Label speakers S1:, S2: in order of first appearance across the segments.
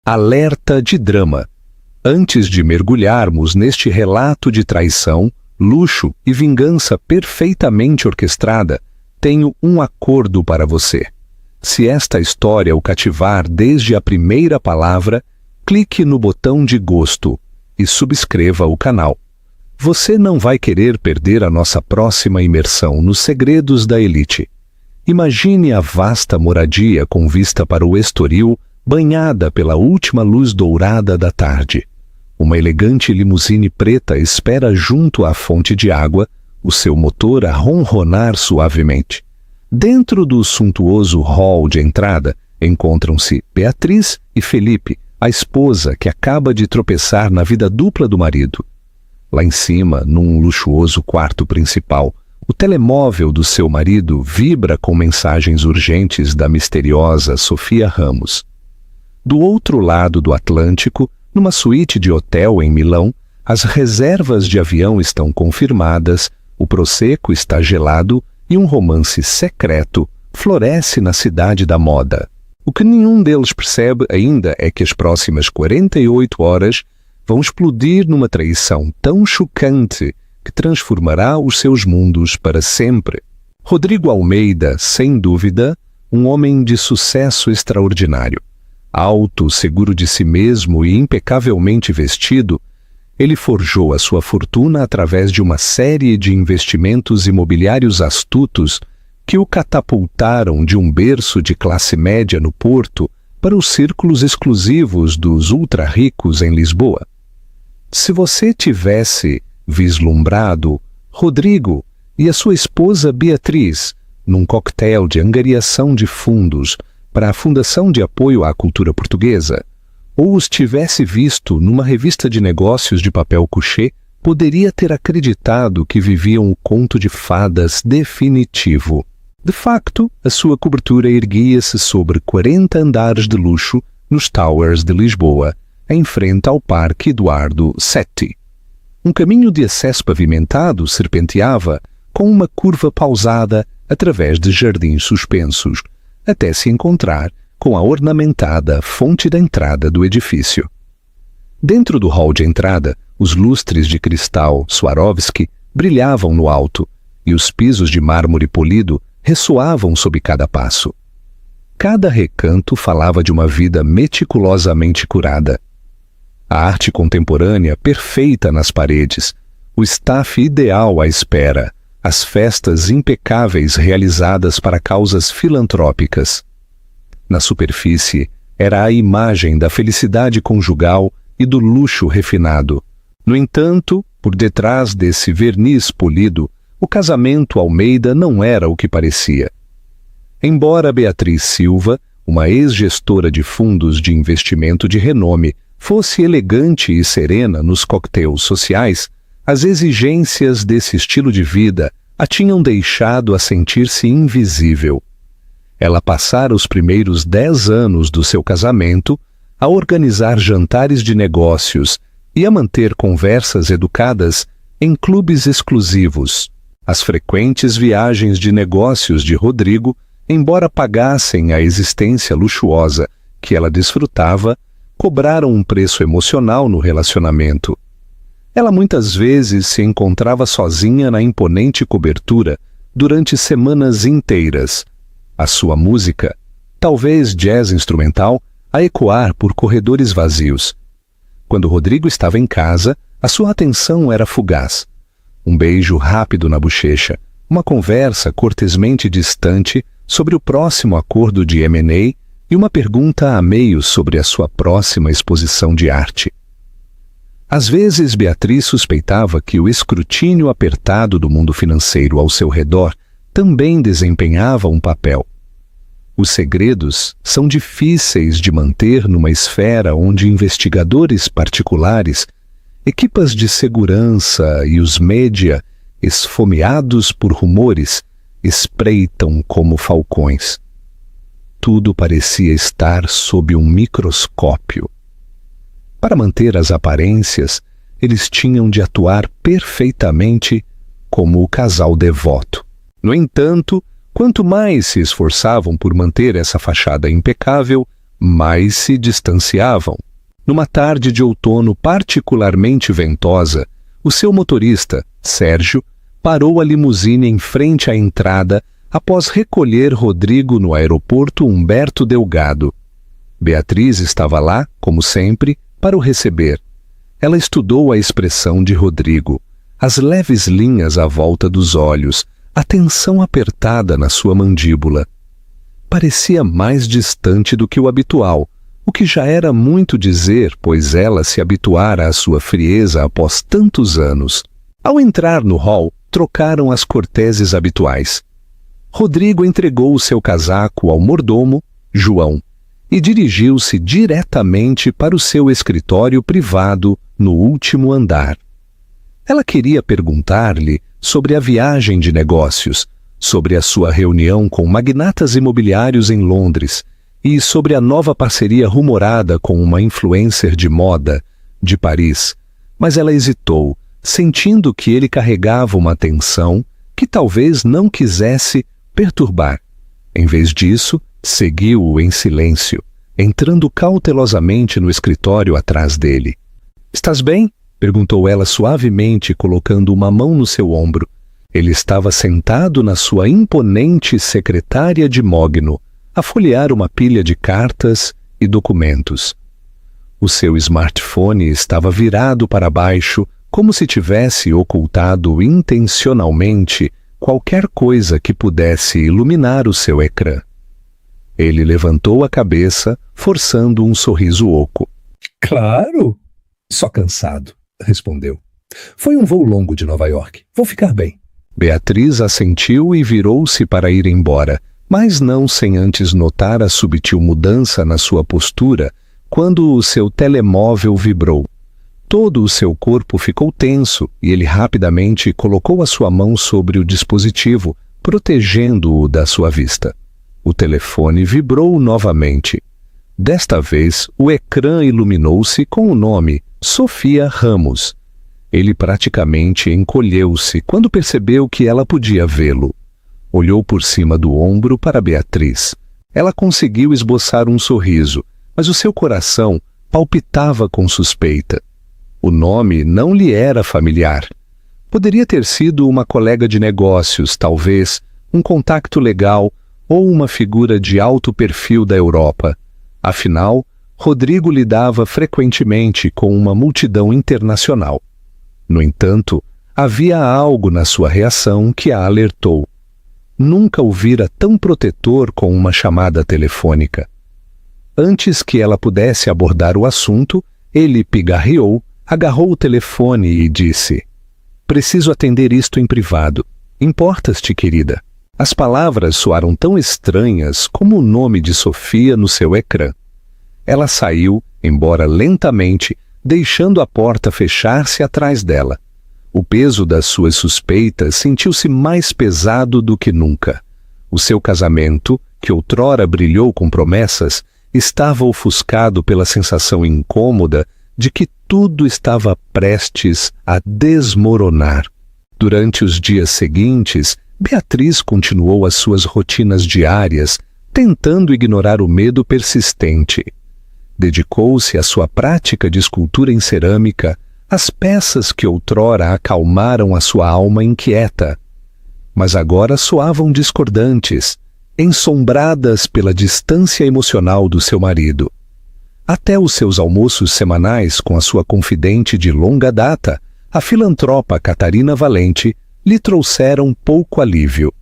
S1: Alerta de drama. Antes de mergulharmos neste relato de traição, luxo e vingança perfeitamente orquestrada, tenho um acordo para você. Se esta história o cativar desde a primeira palavra, clique no botão de gosto e subscreva o canal. Você não vai querer perder a nossa próxima imersão nos segredos da elite. Imagine a vasta moradia com vista para o Estoril, banhada pela última luz dourada da tarde. Uma elegante limusine preta espera junto à fonte de água, o seu motor a ronronar suavemente. Dentro do suntuoso hall de entrada, encontram-se Beatriz e Felipe, a esposa que acaba de tropeçar na vida dupla do marido. Lá em cima, num luxuoso quarto principal, o telemóvel do seu marido vibra com mensagens urgentes da misteriosa Sofia Ramos. Do outro lado do Atlântico, numa suíte de hotel em Milão, as reservas de avião estão confirmadas, o Prosecco está gelado e um romance secreto floresce na cidade da moda. O que nenhum deles percebe ainda é que as próximas 48 horas vão explodir numa traição tão chocante que transformará os seus mundos para sempre. Rodrigo Almeida, sem dúvida, um homem de sucesso extraordinário. Alto, seguro de si mesmo e impecavelmente vestido, ele forjou a sua fortuna através de uma série de investimentos imobiliários astutos que o catapultaram de um berço de classe média no Porto para os círculos exclusivos dos ultra-ricos em Lisboa. Se você tivesse vislumbrado Rodrigo e a sua esposa Beatriz num coquetel de angariação de fundos para a Fundação de Apoio à Cultura Portuguesa, ou os tivesse visto numa revista de negócios de papel couché, poderia ter acreditado que viviam o conto de fadas definitivo. De facto, a sua cobertura erguia-se sobre 40 andares de luxo nos Towers de Lisboa, em frente ao Parque Eduardo VII. Um caminho de acesso pavimentado serpenteava com uma curva pausada através de jardins suspensos, até se encontrar com a ornamentada fonte da entrada do edifício. Dentro do hall de entrada, os lustres de cristal Swarovski brilhavam no alto e os pisos de mármore polido ressoavam sob cada passo. Cada recanto falava de uma vida meticulosamente curada. A arte contemporânea perfeita nas paredes, o staff ideal à espera, as festas impecáveis realizadas para causas filantrópicas. Na superfície, era a imagem da felicidade conjugal e do luxo refinado. No entanto, por detrás desse verniz polido, o casamento Almeida não era o que parecia. Embora Beatriz Silva, uma ex-gestora de fundos de investimento de renome, fosse elegante e serena nos coquetéis sociais, as exigências desse estilo de vida a tinham deixado a sentir-se invisível. Ela passara os primeiros 10 anos do seu casamento a organizar jantares de negócios e a manter conversas educadas em clubes exclusivos. As frequentes viagens de negócios de Rodrigo, embora pagassem a existência luxuosa que ela desfrutava, cobraram um preço emocional no relacionamento. Ela muitas vezes se encontrava sozinha na imponente cobertura durante semanas inteiras. A sua música, talvez jazz instrumental, a ecoar por corredores vazios. Quando Rodrigo estava em casa, a sua atenção era fugaz. Um beijo rápido na bochecha, uma conversa cortesmente distante sobre o próximo acordo de M&A e uma pergunta a meio sobre a sua próxima exposição de arte. Às vezes, Beatriz suspeitava que o escrutínio apertado do mundo financeiro ao seu redor também desempenhava um papel. Os segredos são difíceis de manter numa esfera onde investigadores particulares, equipas de segurança e os média, esfomeados por rumores, espreitam como falcões. Tudo parecia estar sob um microscópio. Para manter as aparências, eles tinham de atuar perfeitamente como o casal devoto. No entanto, quanto mais se esforçavam por manter essa fachada impecável, mais se distanciavam. Numa tarde de outono particularmente ventosa, o seu motorista, Sérgio, parou a limusine em frente à entrada após recolher Rodrigo no aeroporto Humberto Delgado. Beatriz estava lá, como sempre, para o receber. Ela estudou a expressão de Rodrigo, as leves linhas à volta dos olhos, a tensão apertada na sua mandíbula. Parecia mais distante do que o habitual, o que já era muito dizer, pois ela se habituara à sua frieza após tantos anos. Ao entrar no hall, trocaram as corteses habituais. Rodrigo entregou o seu casaco ao mordomo, João, e dirigiu-se diretamente para o seu escritório privado no último andar. Ela queria perguntar-lhe sobre a viagem de negócios, sobre a sua reunião com magnatas imobiliários em Londres e sobre a nova parceria rumorada com uma influencer de moda de Paris, mas ela hesitou, sentindo que ele carregava uma tensão que talvez não quisesse perturbar. Em vez disso, seguiu-o em silêncio, entrando cautelosamente no escritório atrás dele. "Estás bem?" perguntou ela suavemente, colocando uma mão no seu ombro. Ele estava sentado na sua imponente secretária de mogno, a folhear uma pilha de cartas e documentos. O seu smartphone estava virado para baixo, como se tivesse ocultado intencionalmente qualquer coisa que pudesse iluminar o seu ecrã. Ele levantou a cabeça, forçando um sorriso oco. "Claro! Só cansado", respondeu. "Foi um voo longo de Nova York. Vou ficar bem." Beatriz assentiu e virou-se para ir embora, mas não sem antes notar a sutil mudança na sua postura quando o seu telemóvel vibrou. Todo o seu corpo ficou tenso e ele rapidamente colocou a sua mão sobre o dispositivo, protegendo-o da sua vista. O telefone vibrou novamente. Desta vez, o ecrã iluminou-se com o nome Sofia Ramos. Ele praticamente encolheu-se quando percebeu que ela podia vê-lo. Olhou por cima do ombro para Beatriz. Ela conseguiu esboçar um sorriso, mas o seu coração palpitava com suspeita. O nome não lhe era familiar. Poderia ter sido uma colega de negócios, talvez, um contacto legal ou uma figura de alto perfil da Europa. Afinal, Rodrigo lidava frequentemente com uma multidão internacional. No entanto, havia algo na sua reação que a alertou. Nunca o vira tão protetor com uma chamada telefônica. Antes que ela pudesse abordar o assunto, ele pigarreou, agarrou o telefone e disse: "Preciso atender isto em privado. Importas-te, querida?" As palavras soaram tão estranhas como o nome de Sofia no seu ecrã. Ela saiu, embora lentamente, deixando a porta fechar-se atrás dela. O peso das suas suspeitas sentiu-se mais pesado do que nunca. O seu casamento, que outrora brilhou com promessas, estava ofuscado pela sensação incômoda de que tudo estava prestes a desmoronar. Durante os dias seguintes, Beatriz continuou as suas rotinas diárias, tentando ignorar o medo persistente. Dedicou-se à sua prática de escultura em cerâmica, às peças que outrora acalmaram a sua alma inquieta. Mas agora soavam discordantes, ensombradas pela distância emocional do seu marido. Até os seus almoços semanais com a sua confidente de longa data, a filantropa Catarina Valente, lhe trouxeram pouco alívio.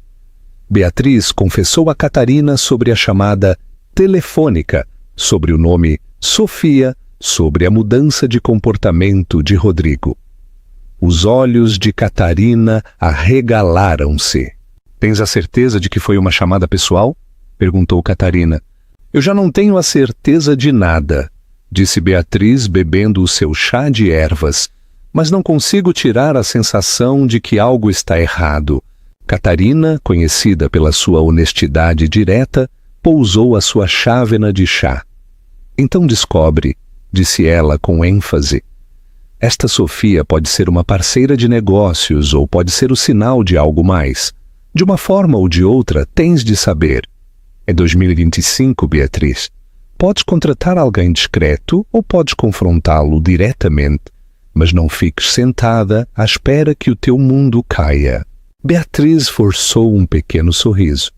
S1: Beatriz confessou a Catarina sobre a chamada telefônica, sobre o nome Sofia, sobre a mudança de comportamento de Rodrigo. Os olhos de Catarina arregalaram-se. "Tens a certeza de que foi uma chamada pessoal?" perguntou Catarina. "Eu já não tenho a certeza de nada", disse Beatriz, bebendo o seu chá de ervas, "mas não consigo tirar a sensação de que algo está errado." Catarina, conhecida pela sua honestidade direta, pousou a sua chávena de chá. "Então descobre", disse ela com ênfase. "Esta Sofia pode ser uma parceira de negócios ou pode ser o sinal de algo mais. De uma forma ou de outra, tens de saber. É 2025, Beatriz. Podes contratar alguém discreto ou podes confrontá-lo diretamente, mas não fiques sentada à espera que o teu mundo caia. Beatriz forçou um pequeno sorriso.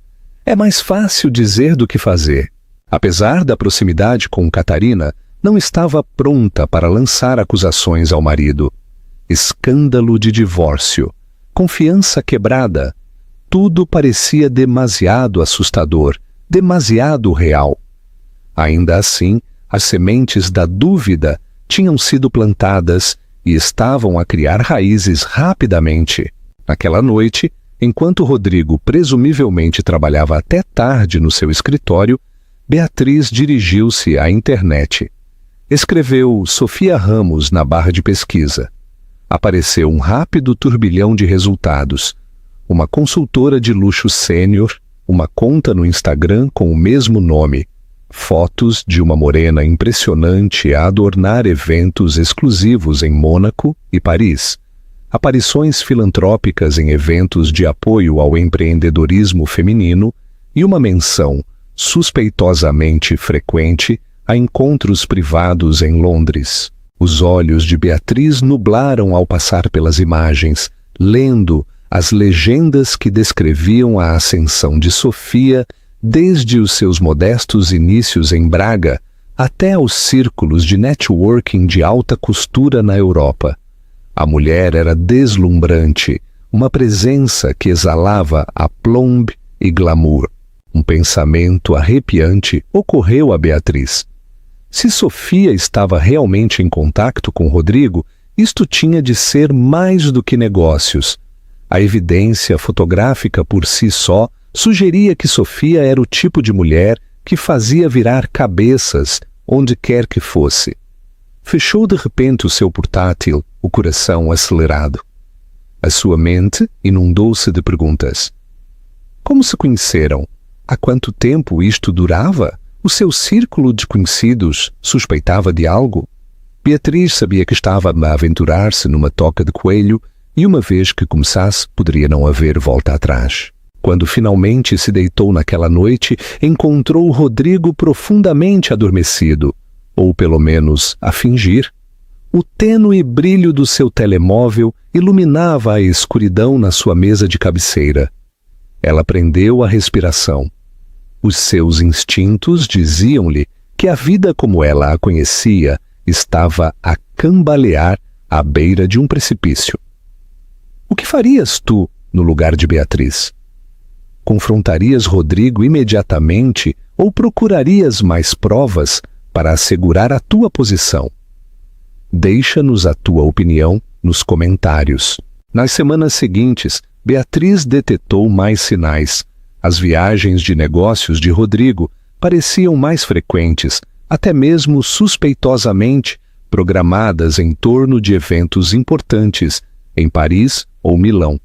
S1: É mais fácil dizer do que fazer. Apesar da proximidade com Catarina, não estava pronta para lançar acusações ao marido. Escândalo de divórcio, confiança quebrada. Tudo parecia demasiado assustador, demasiado real. Ainda assim, as sementes da dúvida tinham sido plantadas e estavam a criar raízes rapidamente. Naquela noite, enquanto Rodrigo presumivelmente trabalhava até tarde no seu escritório, Beatriz dirigiu-se à internet. Escreveu Sofia Ramos na barra de pesquisa. Apareceu um rápido turbilhão de resultados. Uma consultora de luxo sênior, uma conta no Instagram com o mesmo nome, fotos de uma morena impressionante a adornar eventos exclusivos em Mônaco e Paris, aparições filantrópicas em eventos de apoio ao empreendedorismo feminino e uma menção suspeitosamente frequente a encontros privados em Londres. Os olhos de Beatriz nublaram ao passar pelas imagens, lendo as legendas que descreviam a ascensão de Sofia desde os seus modestos inícios em Braga até aos círculos de networking de alta costura na Europa. A mulher era deslumbrante, uma presença que exalava aplomb e glamour. Um pensamento arrepiante ocorreu a Beatriz. Se Sofia estava realmente em contato com Rodrigo, isto tinha de ser mais do que negócios. A evidência fotográfica por si só sugeria que Sofia era o tipo de mulher que fazia virar cabeças onde quer que fosse. Fechou de repente o seu portátil, o coração acelerado. A sua mente inundou-se de perguntas. Como se conheceram? Há quanto tempo isto durava? O seu círculo de conhecidos suspeitava de algo? Beatriz sabia que estava a aventurar-se numa toca de coelho e uma vez que começasse, poderia não haver volta atrás. Quando finalmente se deitou naquela noite, encontrou Rodrigo profundamente adormecido, ou pelo menos a fingir. O tênue brilho do seu telemóvel iluminava a escuridão na sua mesa de cabeceira. Ela prendeu a respiração. Os seus instintos diziam-lhe que a vida como ela a conhecia estava a cambalear à beira de um precipício. O que farias tu no lugar de Beatriz? Confrontarias Rodrigo imediatamente ou procurarias mais provas para assegurar a tua posição? Deixa-nos a tua opinião nos comentários. Nas semanas seguintes, Beatriz detetou mais sinais. As viagens de negócios de Rodrigo pareciam mais frequentes, até mesmo suspeitosamente programadas em torno de eventos importantes em Paris ou Milão.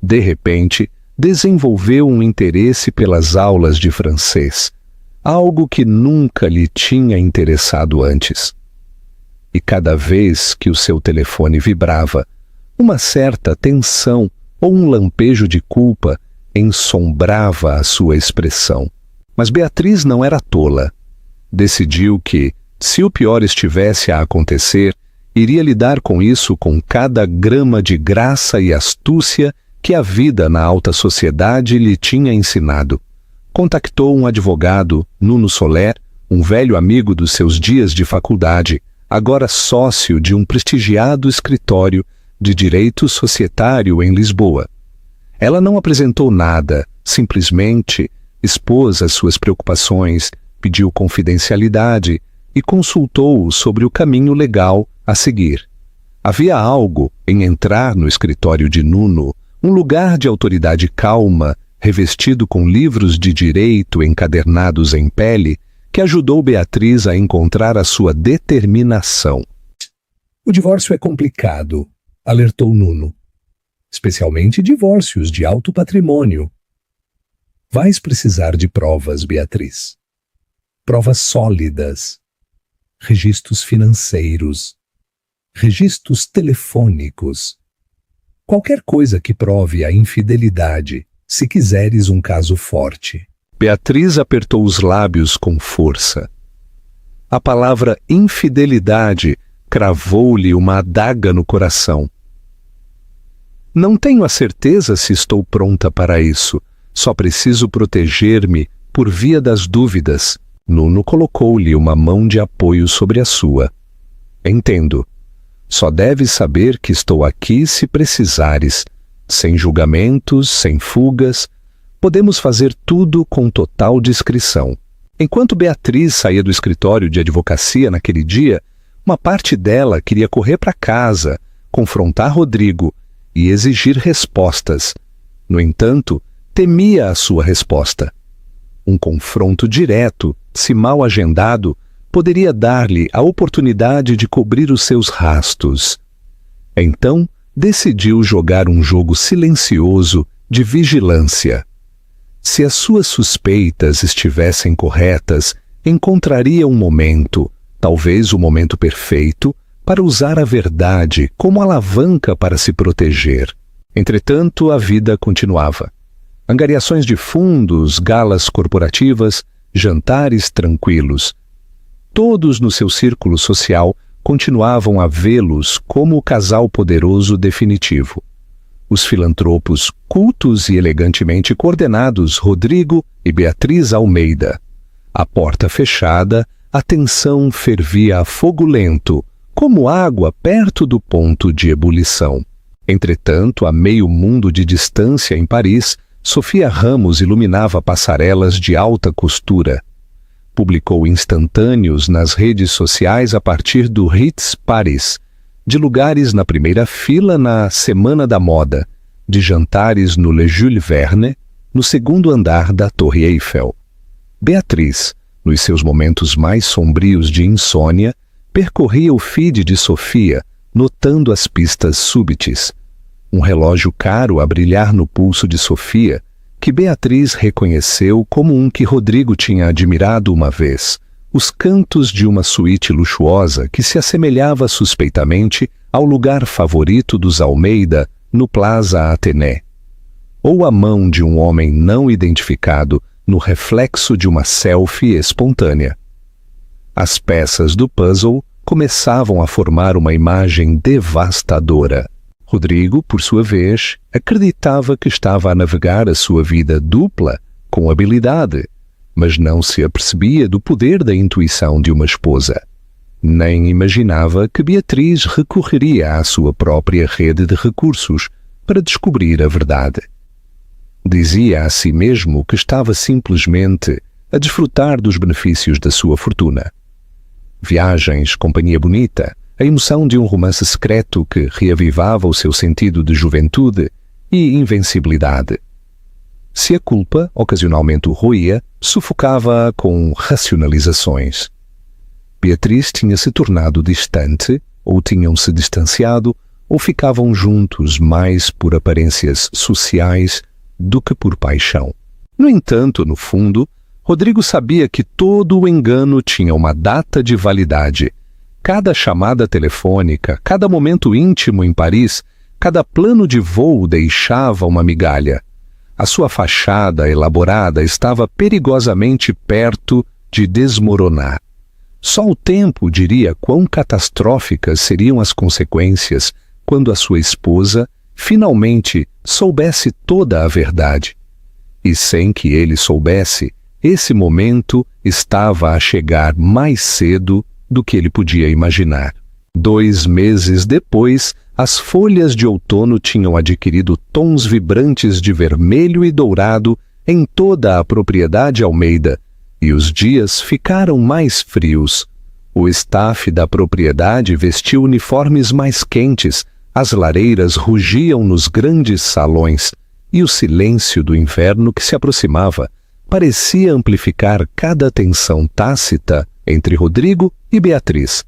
S1: De repente, desenvolveu um interesse pelas aulas de francês, algo que nunca lhe tinha interessado antes. E cada vez que o seu telefone vibrava, uma certa tensão ou um lampejo de culpa ensombrava a sua expressão. Mas Beatriz não era tola. Decidiu que, se o pior estivesse a acontecer, iria lidar com isso com cada grama de graça e astúcia que a vida na alta sociedade lhe tinha ensinado. Contactou um advogado, Nuno Soler, um velho amigo dos seus dias de faculdade, agora sócio de um prestigiado escritório de direito societário em Lisboa. Ela não apresentou nada, simplesmente expôs as suas preocupações, pediu confidencialidade e consultou-o sobre o caminho legal a seguir. Havia algo em entrar no escritório de Nuno, um lugar de autoridade calma, revestido com livros de direito encadernados em pele, que ajudou Beatriz a encontrar a sua determinação. O divórcio é complicado, alertou Nuno. Especialmente divórcios de alto patrimônio. Vais precisar de provas, Beatriz. Provas sólidas. Registros financeiros. Registros telefônicos. Qualquer coisa que prove a infidelidade, se quiseres um caso forte. Beatriz apertou os lábios com força. A palavra infidelidade cravou-lhe uma adaga no coração. Não tenho a certeza se estou pronta para isso. Só preciso proteger-me por via das dúvidas. Nuno colocou-lhe uma mão de apoio sobre a sua. Entendo. Só deves saber que estou aqui se precisares. Sem julgamentos, sem fugas. Podemos fazer tudo com total discrição. Enquanto Beatriz saía do escritório de advocacia naquele dia, uma parte dela queria correr para casa, confrontar Rodrigo e exigir respostas. No entanto, temia a sua resposta. Um confronto direto, se mal agendado, poderia dar-lhe a oportunidade de cobrir os seus rastos. Então, decidiu jogar um jogo silencioso de vigilância. Se as suas suspeitas estivessem corretas, encontraria um momento, talvez o momento perfeito, para usar a verdade como alavanca para se proteger. Entretanto, a vida continuava. Angariações de fundos, galas corporativas, jantares tranquilos. Todos no seu círculo social continuavam a vê-los como o casal poderoso definitivo. Os filantropos cultos e elegantemente coordenados Rodrigo e Beatriz Almeida. A porta fechada, a tensão fervia a fogo lento, como água perto do ponto de ebulição. Entretanto, a meio mundo de distância em Paris, Sofia Ramos iluminava passarelas de alta costura. Publicou instantâneos nas redes sociais a partir do Ritz Paris, de lugares na primeira fila na Semana da Moda, de jantares no Le Jules Verne, no segundo andar da Torre Eiffel. Beatriz, nos seus momentos mais sombrios de insônia, percorria o feed de Sofia, notando as pistas súbitas. Um relógio caro a brilhar no pulso de Sofia, que Beatriz reconheceu como um que Rodrigo tinha admirado uma vez, os cantos de uma suíte luxuosa que se assemelhava suspeitamente ao lugar favorito dos Almeida no Plaza Athénée. Ou a mão de um homem não identificado no reflexo de uma selfie espontânea. As peças do puzzle começavam a formar uma imagem devastadora. Rodrigo, por sua vez, acreditava que estava a navegar a sua vida dupla com habilidade, mas não se apercebia do poder da intuição de uma esposa. Nem imaginava que Beatriz recorreria à sua própria rede de recursos para descobrir a verdade. Dizia a si mesmo que estava simplesmente a desfrutar dos benefícios da sua fortuna. Viagens, companhia bonita, a emoção de um romance secreto que reavivava o seu sentido de juventude e invencibilidade. Se a culpa ocasionalmente o roía, sufocava-a com racionalizações. Beatriz tinha se tornado distante, ou tinham-se distanciado, ou ficavam juntos mais por aparências sociais do que por paixão. No entanto, no fundo, Rodrigo sabia que todo o engano tinha uma data de validade. Cada chamada telefônica, cada momento íntimo em Paris, cada plano de voo deixava uma migalha. A sua fachada elaborada estava perigosamente perto de desmoronar. Só o tempo diria quão catastróficas seriam as consequências quando a sua esposa finalmente soubesse toda a verdade. E sem que ele soubesse, esse momento estava a chegar mais cedo do que ele podia imaginar. 2 meses depois, as folhas de outono tinham adquirido tons vibrantes de vermelho e dourado em toda a propriedade Almeida, e os dias ficaram mais frios. O staff da propriedade vestiu uniformes mais quentes, as lareiras rugiam nos grandes salões, e o silêncio do inverno que se aproximava parecia amplificar cada tensão tácita entre Rodrigo e Beatriz.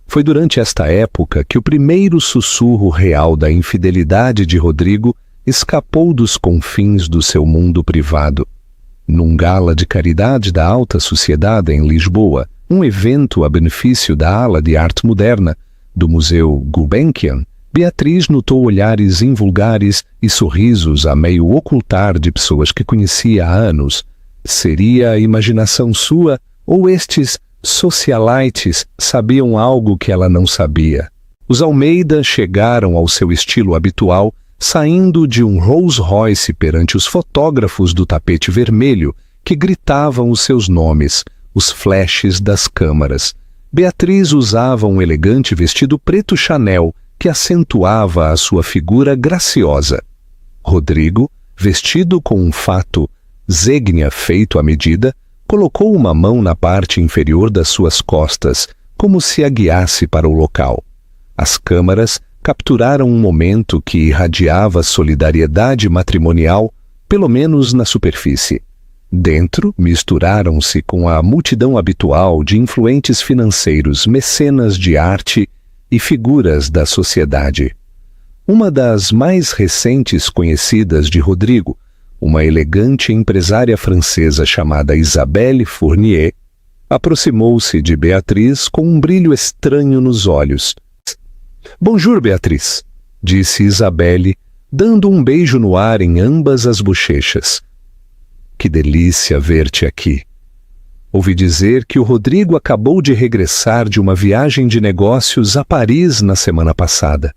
S1: Foi durante esta época que o primeiro sussurro real da infidelidade de Rodrigo escapou dos confins do seu mundo privado. Num gala de caridade da alta sociedade em Lisboa, um evento a benefício da ala de arte moderna do Museu Gulbenkian, Beatriz notou olhares invulgares e sorrisos a meio ocultar de pessoas que conhecia há anos. Seria a imaginação sua ou estes socialites sabiam algo que ela não sabia. Os Almeida chegaram ao seu estilo habitual, saindo de um Rolls Royce perante os fotógrafos do tapete vermelho, que gritavam os seus nomes, os flashes das câmaras. Beatriz usava um elegante vestido preto Chanel, que acentuava a sua figura graciosa. Rodrigo, vestido com um fato Zegna feito à medida, colocou uma mão na parte inferior das suas costas, como se a guiasse para o local. As câmaras capturaram um momento que irradiava solidariedade matrimonial, pelo menos na superfície. Dentro, misturaram-se com a multidão habitual de influentes financeiros, mecenas de arte e figuras da sociedade. Uma das mais recentes conhecidas de Rodrigo, uma elegante empresária francesa chamada Isabelle Fournier, aproximou-se de Beatriz com um brilho estranho nos olhos. «Bonjour, Beatriz», disse Isabelle, dando um beijo no ar em ambas as bochechas. «Que delícia ver-te aqui. Ouvi dizer que o Rodrigo acabou de regressar de uma viagem de negócios a Paris na semana passada.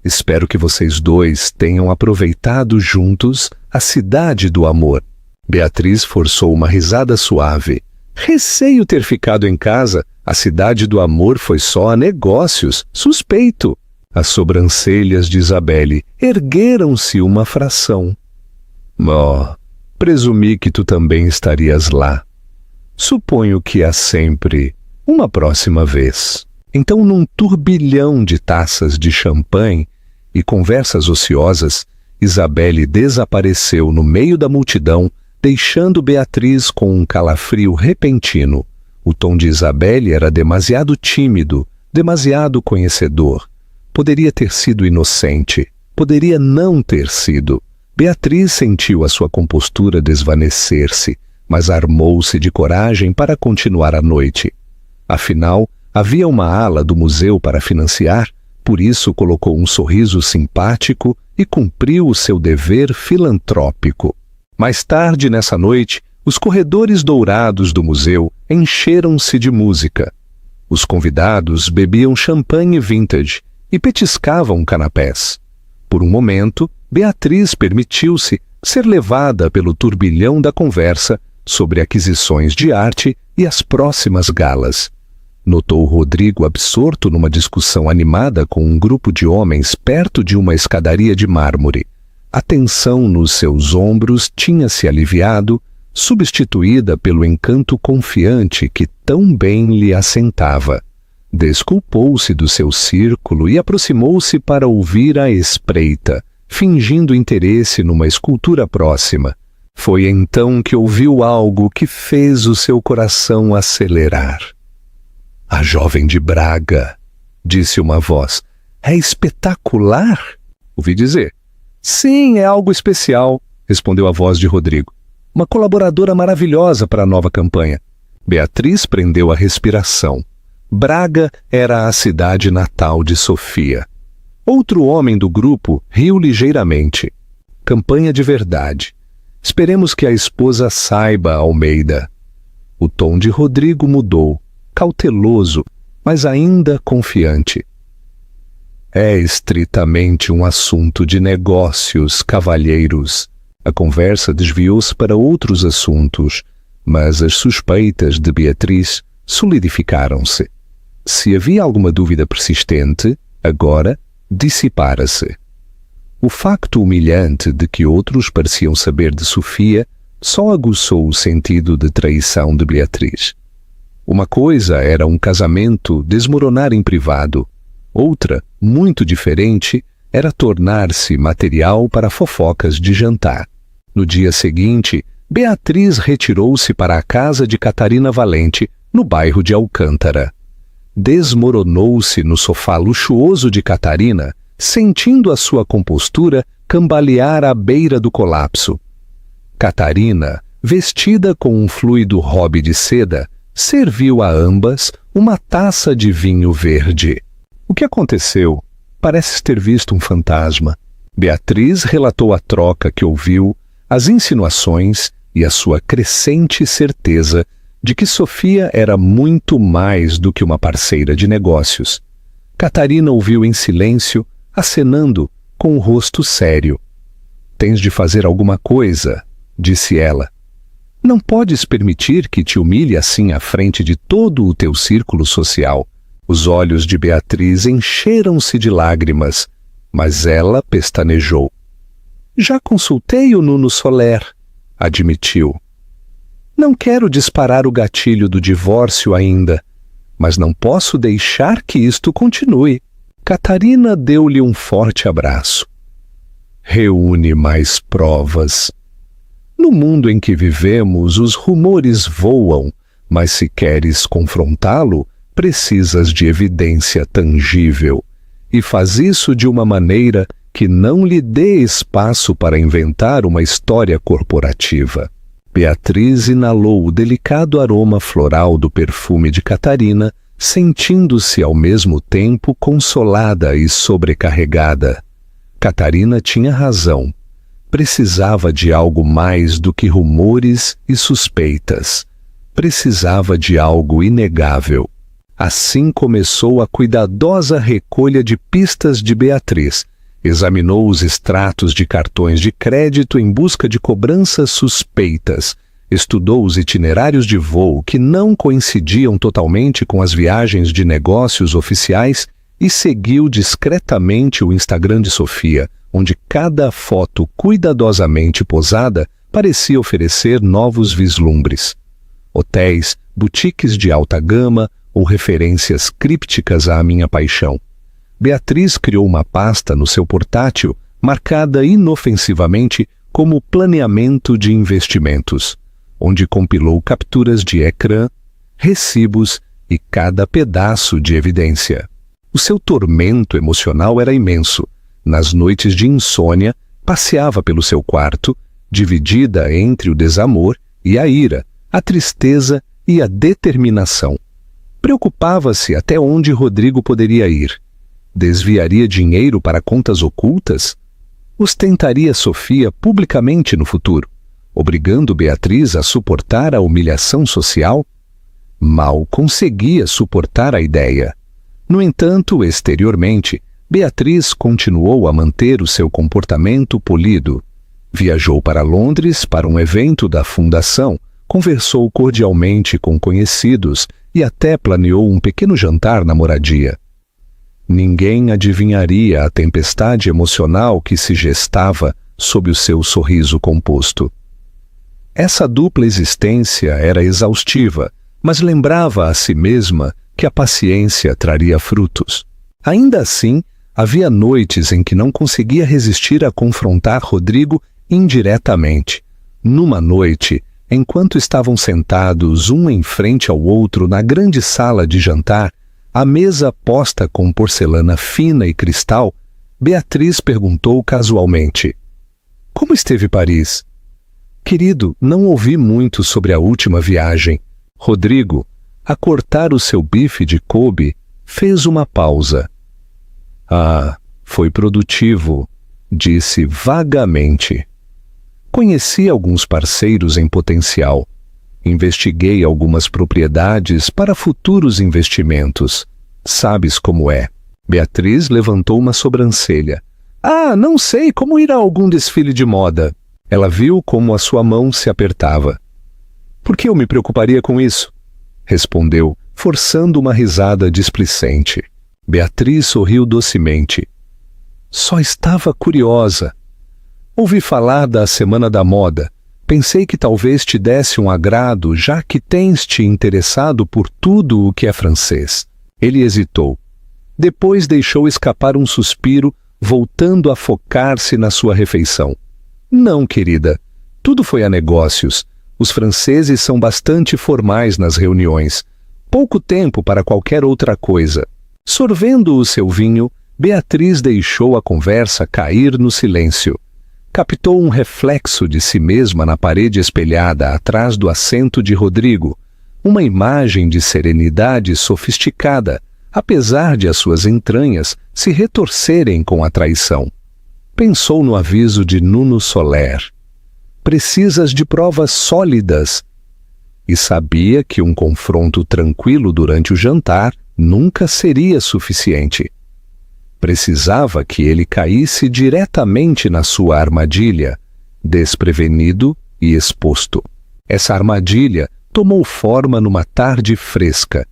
S1: Espero que vocês dois tenham aproveitado juntos a cidade do amor». Beatriz forçou uma risada suave. «Receio ter ficado em casa. A cidade do amor foi só a negócios. Suspeito». As sobrancelhas de Isabelle ergueram-se uma fração. «Oh, presumi que tu também estarias lá. Suponho que há sempre uma próxima vez». Então, num turbilhão de taças de champanhe e conversas ociosas, Isabelle desapareceu no meio da multidão, deixando Beatriz com um calafrio repentino. O tom de Isabelle era demasiado tímido, demasiado conhecedor. Poderia ter sido inocente, poderia não ter sido. Beatriz sentiu a sua compostura desvanecer-se, mas armou-se de coragem para continuar a noite. Afinal, havia uma ala do museu para financiar, por isso colocou um sorriso simpático e cumpriu o seu dever filantrópico. Mais tarde nessa noite, os corredores dourados do museu encheram-se de música. Os convidados bebiam champanhe vintage e petiscavam canapés. Por um momento, Beatriz permitiu-se ser levada pelo turbilhão da conversa sobre aquisições de arte e as próximas galas. Notou Rodrigo absorto numa discussão animada com um grupo de homens perto de uma escadaria de mármore. A tensão nos seus ombros tinha se aliviado, substituída pelo encanto confiante que tão bem lhe assentava. Desculpou-se do seu círculo e aproximou-se para ouvir a espreita, fingindo interesse numa escultura próxima. Foi então que ouviu algo que fez o seu coração acelerar. «A jovem de Braga», disse uma voz. «É espetacular?» Ouvi dizer. «Sim, é algo especial», respondeu a voz de Rodrigo. «Uma colaboradora maravilhosa para a nova campanha». Beatriz prendeu a respiração. Braga era a cidade natal de Sofia. Outro homem do grupo riu ligeiramente. «Campanha de verdade. Esperemos que a esposa saiba, Almeida». O tom de Rodrigo mudou, cauteloso, mas ainda confiante. «É estritamente um assunto de negócios, cavalheiros». A conversa desviou-se para outros assuntos, mas as suspeitas de Beatriz solidificaram-se. Se havia alguma dúvida persistente, agora dissipara-se. O facto humilhante de que outros pareciam saber de Sofia só aguçou o sentido de traição de Beatriz. Uma coisa era um casamento desmoronar em privado. Outra, muito diferente, era tornar-se material para fofocas de jantar. No dia seguinte, Beatriz retirou-se para a casa de Catarina Valente, no bairro de Alcântara. Desmoronou-se no sofá luxuoso de Catarina, sentindo a sua compostura cambalear à beira do colapso. Catarina, vestida com um fluido robe de seda, serviu a ambas uma taça de vinho verde. O que aconteceu? Pareces ter visto um fantasma. Beatriz relatou a troca que ouviu, as insinuações e a sua crescente certeza de que Sofia era muito mais do que uma parceira de negócios. Catarina ouviu em silêncio, acenando com o rosto sério. Tens de fazer alguma coisa, disse ela. Não podes permitir que te humilhe assim à frente de todo o teu círculo social. Os olhos de Beatriz encheram-se de lágrimas, mas ela pestanejou. Já consultei o Nuno Soler, admitiu. Não quero disparar o gatilho do divórcio ainda, mas não posso deixar que isto continue. Catarina deu-lhe um forte abraço. Reúne mais provas. No mundo em que vivemos, os rumores voam, mas se queres confrontá-lo, precisas de evidência tangível. E faz isso de uma maneira que não lhe dê espaço para inventar uma história corporativa. Beatriz inalou o delicado aroma floral do perfume de Catarina, sentindo-se ao mesmo tempo consolada e sobrecarregada. Catarina tinha razão. Precisava de algo mais do que rumores e suspeitas. Precisava de algo inegável. Assim começou a cuidadosa recolha de pistas de Beatriz. Examinou os extratos de cartões de crédito em busca de cobranças suspeitas. Estudou os itinerários de voo que não coincidiam totalmente com as viagens de negócios oficiais e seguiu discretamente o Instagram de Sofia, onde cada foto cuidadosamente posada parecia oferecer novos vislumbres. Hotéis, boutiques de alta gama ou referências crípticas à minha paixão. Beatriz criou uma pasta no seu portátil, marcada inofensivamente como planeamento de investimentos, onde compilou capturas de ecrã, recibos e cada pedaço de evidência. O seu tormento emocional era imenso. Nas noites de insônia, passeava pelo seu quarto, dividida entre o desamor e a ira, a tristeza e a determinação. Preocupava-se até onde Rodrigo poderia ir. Desviaria dinheiro para contas ocultas? Ostentaria Sofia publicamente no futuro, obrigando Beatriz a suportar a humilhação social? Mal conseguia suportar a ideia. No entanto, exteriormente, Beatriz continuou a manter o seu comportamento polido. Viajou para Londres para um evento da fundação, conversou cordialmente com conhecidos e até planeou um pequeno jantar na moradia. Ninguém adivinharia a tempestade emocional que se gestava sob o seu sorriso composto. Essa dupla existência era exaustiva, mas lembrava a si mesma que a paciência traria frutos. Ainda assim, havia noites em que não conseguia resistir a confrontar Rodrigo indiretamente. Numa noite, enquanto estavam sentados um em frente ao outro na grande sala de jantar, a mesa posta com porcelana fina e cristal, Beatriz perguntou casualmente: Como esteve Paris? Querido, não ouvi muito sobre a última viagem. Rodrigo, a cortar o seu bife de Kobe, fez uma pausa. Ah, foi produtivo, disse vagamente. Conheci alguns parceiros em potencial. Investiguei algumas propriedades para futuros investimentos. Sabes como é. Beatriz levantou uma sobrancelha. Ah, não sei como ir a algum desfile de moda. Ela viu como a sua mão se apertava. Por que eu me preocuparia com isso? Respondeu, forçando uma risada displicente. Beatriz sorriu docemente. Só estava curiosa. Ouvi falar da Semana da Moda. Pensei que talvez te desse um agrado, já que tens te interessado por tudo o que é francês. Ele hesitou. Depois deixou escapar um suspiro, voltando a focar-se na sua refeição. Não, querida. Tudo foi a negócios. Os franceses são bastante formais nas reuniões. Pouco tempo para qualquer outra coisa. Sorvendo o seu vinho, Beatriz deixou a conversa cair no silêncio. Captou um reflexo de si mesma na parede espelhada atrás do assento de Rodrigo, uma imagem de serenidade sofisticada, apesar de as suas entranhas se retorcerem com a traição. Pensou no aviso de Nuno Soler. Precisas de provas sólidas. e sabia que um confronto tranquilo durante o jantar nunca seria suficiente. Precisava que ele caísse diretamente na sua armadilha, desprevenido e exposto. Essa armadilha tomou forma numa tarde fresca.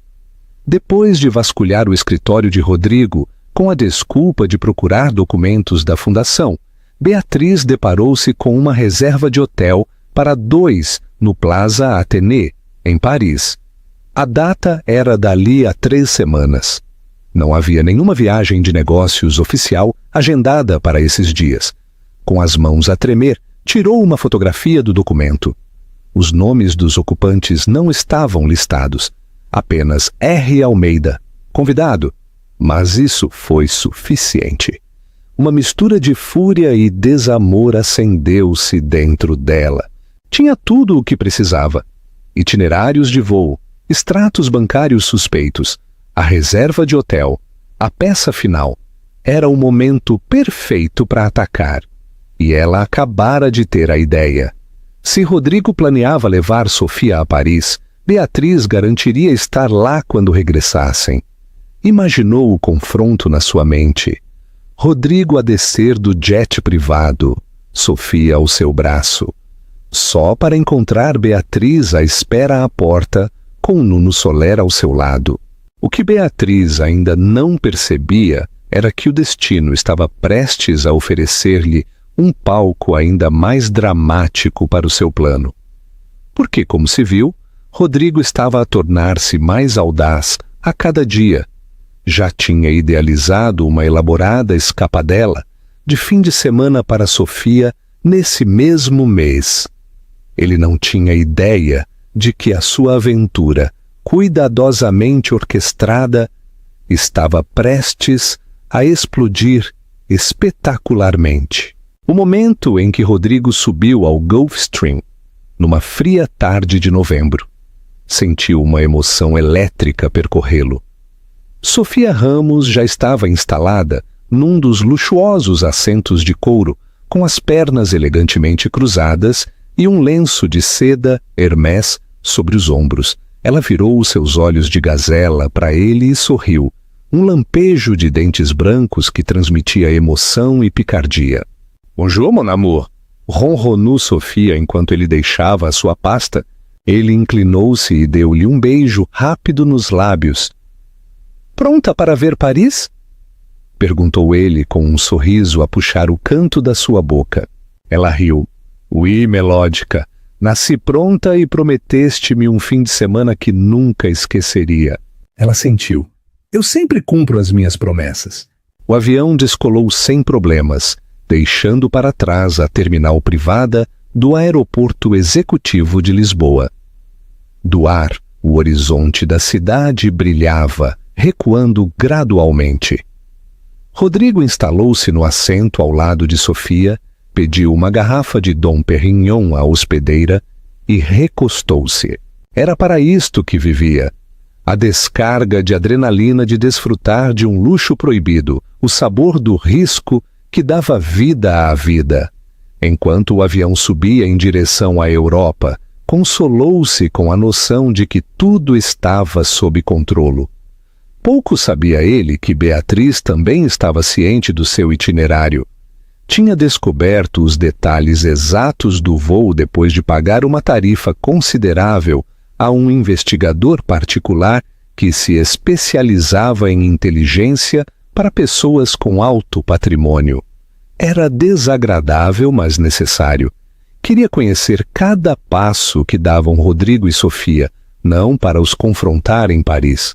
S1: Depois de vasculhar o escritório de Rodrigo, com a desculpa de procurar documentos da fundação, Beatriz deparou-se com uma reserva de hotel para 2 no Plaza Athénée, em Paris. A data era dali a 3 semanas. Não havia nenhuma viagem de negócios oficial agendada para esses dias. Com as mãos a tremer, tirou uma fotografia do documento. Os nomes dos ocupantes não estavam listados. Apenas R. Almeida, convidado. Mas isso foi suficiente. Uma mistura de fúria e desamor acendeu-se dentro dela. Tinha tudo o que precisava. Itinerários de voo, extratos bancários suspeitos, a reserva de hotel, a peça final. Era o momento perfeito para atacar. E ela acabara de ter a ideia. Se Rodrigo planeava levar Sofia a Paris, Beatriz garantiria estar lá quando regressassem. Imaginou o confronto na sua mente. Rodrigo a descer do jet privado, Sofia ao seu braço, só para encontrar Beatriz à espera à porta, com Nuno Soler ao seu lado. O que Beatriz ainda não percebia era que o destino estava prestes a oferecer-lhe um palco ainda mais dramático para o seu plano. Porque, como se viu, Rodrigo estava a tornar-se mais audaz a cada dia. Já tinha idealizado uma elaborada escapadela de fim de semana para Sofia nesse mesmo mês. Ele não tinha ideia de que a sua aventura, cuidadosamente orquestrada, estava prestes a explodir espetacularmente. O momento em que Rodrigo subiu ao Gulfstream, numa fria tarde de novembro, sentiu uma emoção elétrica percorrê-lo. Sofia Ramos já estava instalada num dos luxuosos assentos de couro, com as pernas elegantemente cruzadas e um lenço de seda Hermès sobre os ombros. Ela virou os seus olhos de gazela para ele e sorriu, um lampejo de dentes brancos que transmitia emoção e picardia. Bonjour, mon amour! Ronronou Sofia enquanto ele deixava a sua pasta. Ele inclinou-se e deu-lhe um beijo rápido nos lábios. Pronta para ver Paris? Perguntou ele com um sorriso a puxar o canto da sua boca. Ela riu. Oui, melódica. Nasci pronta e prometeste-me um fim de semana que nunca esqueceria. Ela sentiu. Eu sempre cumpro as minhas promessas. O avião descolou sem problemas, deixando para trás a terminal privada do Aeroporto Executivo de Lisboa. Do ar, o horizonte da cidade brilhava, recuando gradualmente. Rodrigo instalou-se no assento ao lado de Sofia, pediu uma garrafa de Dom Perignon à hospedeira e recostou-se. Era para isto que vivia. A descarga de adrenalina de desfrutar de um luxo proibido, o sabor do risco que dava vida à vida. Enquanto o avião subia em direção à Europa, consolou-se com a noção de que tudo estava sob controlo. Pouco sabia ele que Beatriz também estava ciente do seu itinerário. Tinha descoberto os detalhes exatos do voo depois de pagar uma tarifa considerável a um investigador particular que se especializava em inteligência para pessoas com alto patrimônio. Era desagradável, mas necessário. Queria conhecer cada passo que davam Rodrigo e Sofia, não para os confrontar em Paris.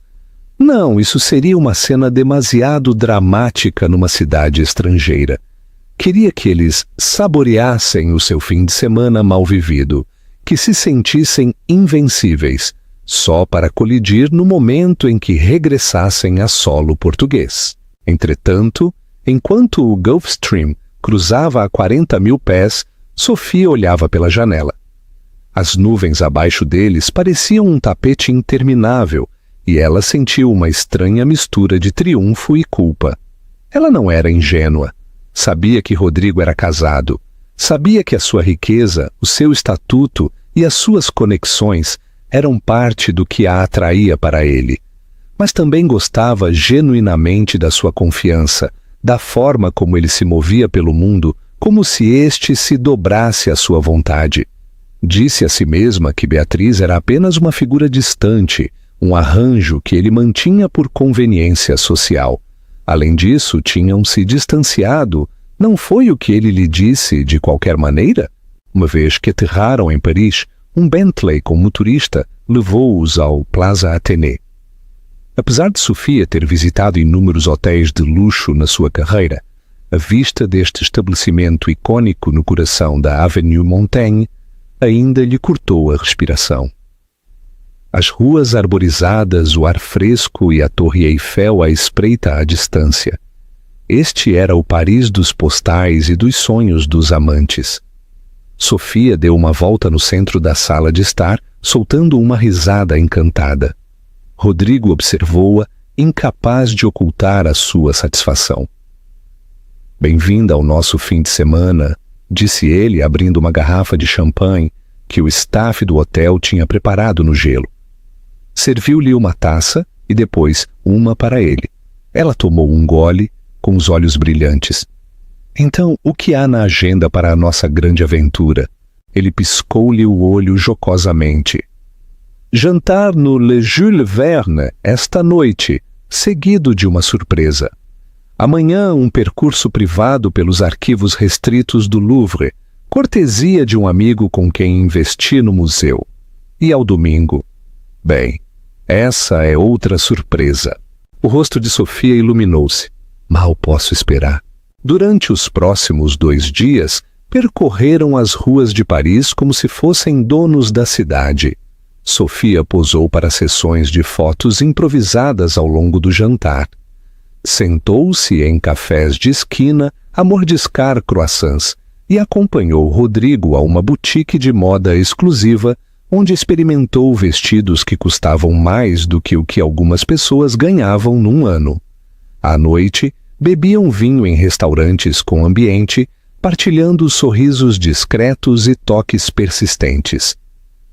S1: Não, isso seria uma cena demasiado dramática numa cidade estrangeira. Queria que eles saboreassem o seu fim de semana mal vivido, que se sentissem invencíveis, só para colidir no momento em que regressassem a solo português. Entretanto, enquanto o Gulfstream cruzava a 40.000 pés, Sofia olhava pela janela. As nuvens abaixo deles pareciam um tapete interminável, e ela sentiu uma estranha mistura de triunfo e culpa. Ela não era ingênua. Sabia que Rodrigo era casado. Sabia que a sua riqueza, o seu estatuto e as suas conexões eram parte do que a atraía para ele, mas também gostava genuinamente da sua confiança, da forma como ele se movia pelo mundo, como se este se dobrasse à sua vontade. Disse a si mesma que Beatriz era apenas uma figura distante, um arranjo que ele mantinha por conveniência social. Além disso, tinham se distanciado. Não foi o que ele lhe disse de qualquer maneira? Uma vez que aterraram em Paris, um Bentley com motorista levou-os ao Plaza Athénée. Apesar de Sofia ter visitado inúmeros hotéis de luxo na sua carreira, a vista deste estabelecimento icônico no coração da Avenue Montaigne ainda lhe cortou a respiração. As ruas arborizadas, o ar fresco e a Torre Eiffel à espreita à distância. Este era o Paris dos postais e dos sonhos dos amantes. Sofia deu uma volta no centro da sala de estar, soltando uma risada encantada. Rodrigo observou-a, incapaz de ocultar a sua satisfação. "Bem-vinda ao nosso fim de semana", disse ele, abrindo uma garrafa de champanhe que o staff do hotel tinha preparado no gelo. Serviu-lhe uma taça e depois uma para ele. Ela tomou um gole, com os olhos brilhantes. "Então, o que há na agenda para a nossa grande aventura?" Ele piscou-lhe o olho jocosamente. "Jantar no Le Jules Verne esta noite, seguido de uma surpresa. Amanhã um percurso privado pelos arquivos restritos do Louvre, cortesia de um amigo com quem investi no museu. E ao domingo? Bem, essa é outra surpresa." O rosto de Sofia iluminou-se. "Mal posso esperar." Durante os próximos 2 dias, percorreram as ruas de Paris como se fossem donos da cidade. Sofia posou para sessões de fotos improvisadas ao longo do jantar. Sentou-se em cafés de esquina a mordiscar croissants e acompanhou Rodrigo a uma boutique de moda exclusiva, onde experimentou vestidos que custavam mais do que o que algumas pessoas ganhavam num ano. À noite, bebiam vinho em restaurantes com ambiente, partilhando sorrisos discretos e toques persistentes.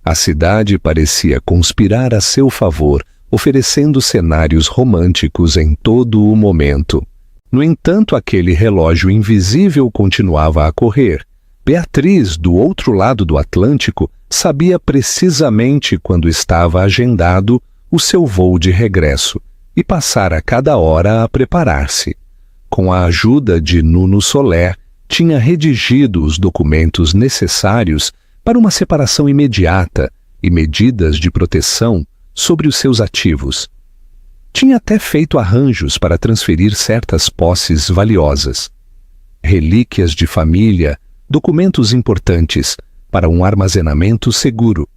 S1: A cidade parecia conspirar a seu favor, oferecendo cenários românticos em todo o momento. No entanto, aquele relógio invisível continuava a correr. Beatriz, do outro lado do Atlântico, sabia precisamente quando estava agendado o seu voo de regresso e passara cada hora a preparar-se. Com a ajuda de Nuno Soler, tinha redigido os documentos necessários para uma separação imediata e medidas de proteção sobre os seus ativos. Tinha até feito arranjos para transferir certas posses valiosas. Relíquias de família, documentos importantes para um armazenamento seguro.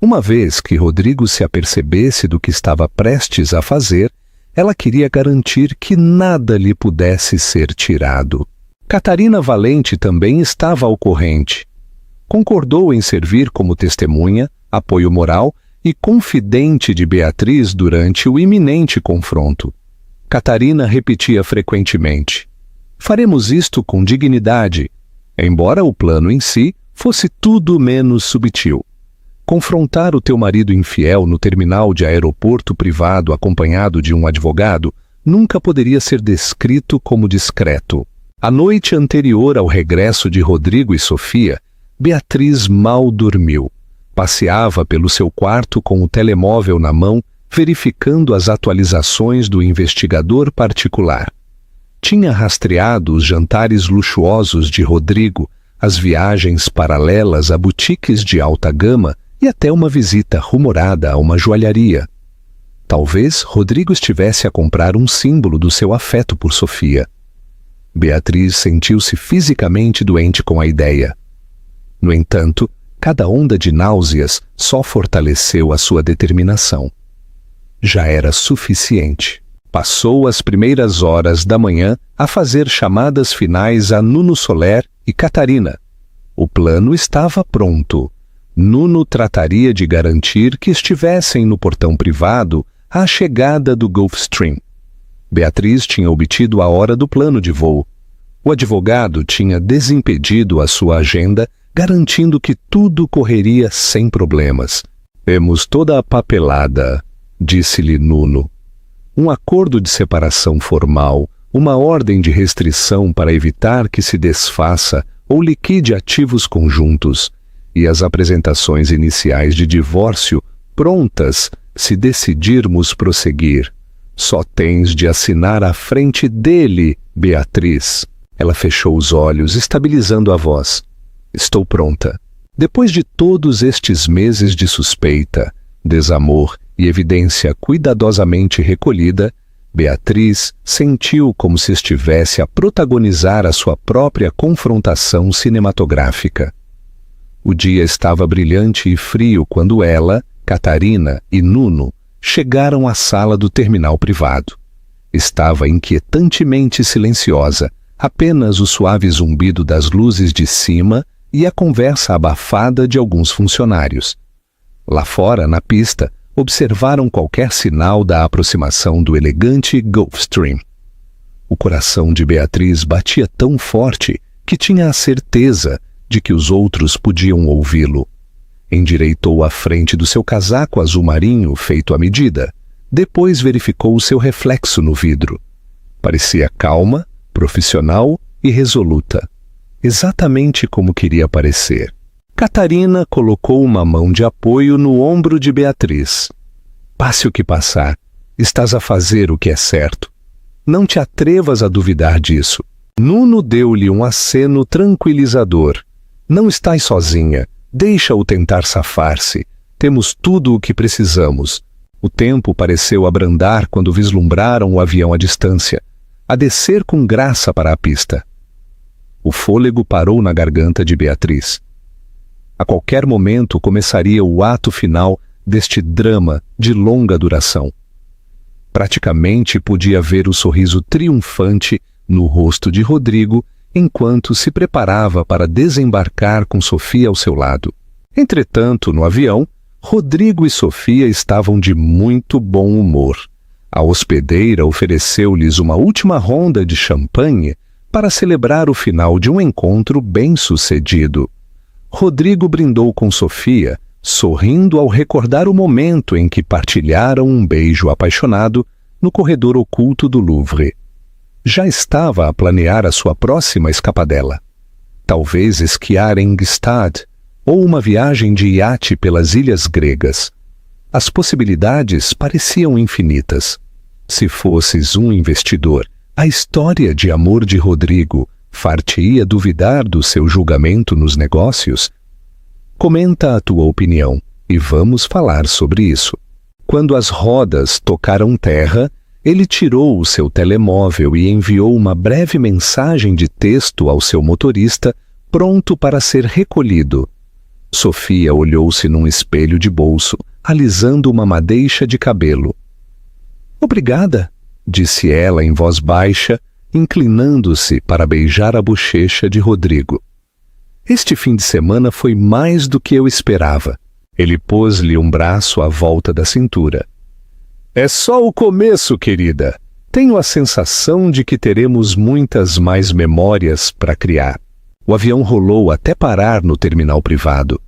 S1: Uma vez que Rodrigo se apercebesse do que estava prestes a fazer, ela queria garantir que nada lhe pudesse ser tirado. Catarina Valente também estava ao corrente. Concordou em servir como testemunha, apoio moral e confidente de Beatriz durante o iminente confronto. Catarina repetia frequentemente: "Faremos isto com dignidade", embora o plano em si fosse tudo menos subtil. Confrontar o teu marido infiel no terminal de aeroporto privado acompanhado de um advogado nunca poderia ser descrito como discreto. A noite anterior ao regresso de Rodrigo e Sofia, Beatriz mal dormiu. Passeava pelo seu quarto com o telemóvel na mão, verificando as atualizações do investigador particular. Tinha rastreado os jantares luxuosos de Rodrigo, as viagens paralelas a boutiques de alta gama e até uma visita rumorada a uma joalharia. Talvez Rodrigo estivesse a comprar um símbolo do seu afeto por Sofia. Beatriz sentiu-se fisicamente doente com a ideia. No entanto, cada onda de náuseas só fortaleceu a sua determinação. Já era suficiente. Passou as primeiras horas da manhã a fazer chamadas finais a Nuno Soler e Catarina. O plano estava pronto. Nuno trataria de garantir que estivessem no portão privado à chegada do Gulfstream. Beatriz tinha obtido a hora do plano de voo. O advogado tinha desimpedido a sua agenda, garantindo que tudo correria sem problemas. Temos toda a papelada, disse-lhe Nuno. Um acordo de separação formal, uma ordem de restrição para evitar que se desfaça ou liquide ativos conjuntos, e as apresentações iniciais de divórcio prontas se decidirmos prosseguir. Só tens de assinar à frente dele, Beatriz. Ela fechou os olhos, estabilizando a voz. Estou pronta. Depois de todos estes meses de suspeita, desamor e evidência cuidadosamente recolhida, Beatriz sentiu como se estivesse a protagonizar a sua própria confrontação cinematográfica. O dia estava brilhante e frio quando ela, Catarina e Nuno chegaram à sala do terminal privado. Estava inquietantemente silenciosa, apenas o suave zumbido das luzes de cima e a conversa abafada de alguns funcionários. Lá fora, na pista, observaram qualquer sinal da aproximação do elegante Gulfstream. O coração de Beatriz batia tão forte que tinha a certeza de que os outros podiam ouvi-lo. Endireitou a frente do seu casaco azul marinho feito à medida. Depois verificou o seu reflexo no vidro. Parecia calma, profissional e resoluta. Exatamente como queria parecer. Catarina colocou uma mão de apoio no ombro de Beatriz. Passe o que passar, estás a fazer o que é certo. Não te atrevas a duvidar disso. Nuno deu-lhe um aceno tranquilizador. Não estás sozinha. Deixa-o tentar safar-se. Temos tudo o que precisamos. O tempo pareceu abrandar quando vislumbraram o avião à distância, a descer com graça para a pista. O fôlego parou na garganta de Beatriz. A qualquer momento começaria o ato final deste drama de longa duração. Praticamente podia ver o sorriso triunfante no rosto de Rodrigo enquanto se preparava para desembarcar com Sofia ao seu lado. Entretanto, no avião, Rodrigo e Sofia estavam de muito bom humor. A hospedeira ofereceu-lhes uma última ronda de champanhe para celebrar o final de um encontro bem-sucedido. Rodrigo brindou com Sofia, sorrindo ao recordar o momento em que partilharam um beijo apaixonado no corredor oculto do Louvre. Já estava a planear a sua próxima escapadela. Talvez esquiar em Gstaad ou uma viagem de iate pelas ilhas gregas. As possibilidades pareciam infinitas. Se fosses um investidor, a história de amor de Rodrigo far-te-ia duvidar do seu julgamento nos negócios? Comenta a tua opinião e vamos falar sobre isso. Quando as rodas tocaram terra, ele tirou o seu telemóvel e enviou uma breve mensagem de texto ao seu motorista, pronto para ser recolhido. Sofia olhou-se num espelho de bolso, alisando uma madeixa de cabelo. Obrigada, disse ela em voz baixa, inclinando-se para beijar a bochecha de Rodrigo. Este fim de semana foi mais do que eu esperava. Ele pôs-lhe um braço à volta da cintura. É só o começo, querida. Tenho a sensação de que teremos muitas mais memórias para criar. O avião rolou até parar no terminal privado.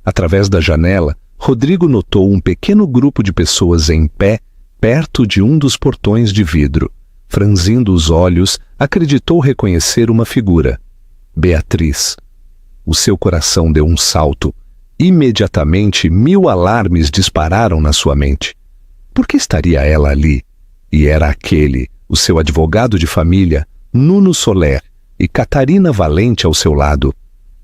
S1: Através da janela, Rodrigo notou um pequeno grupo de pessoas em pé, perto de um dos portões de vidro. Franzindo os olhos, acreditou reconhecer uma figura. Beatriz. O seu coração deu um salto. Imediatamente, 1000 alarmes dispararam na sua mente. Por que estaria ela ali? E era aquele, o seu advogado de família, Nuno Soler, e Catarina Valente ao seu lado.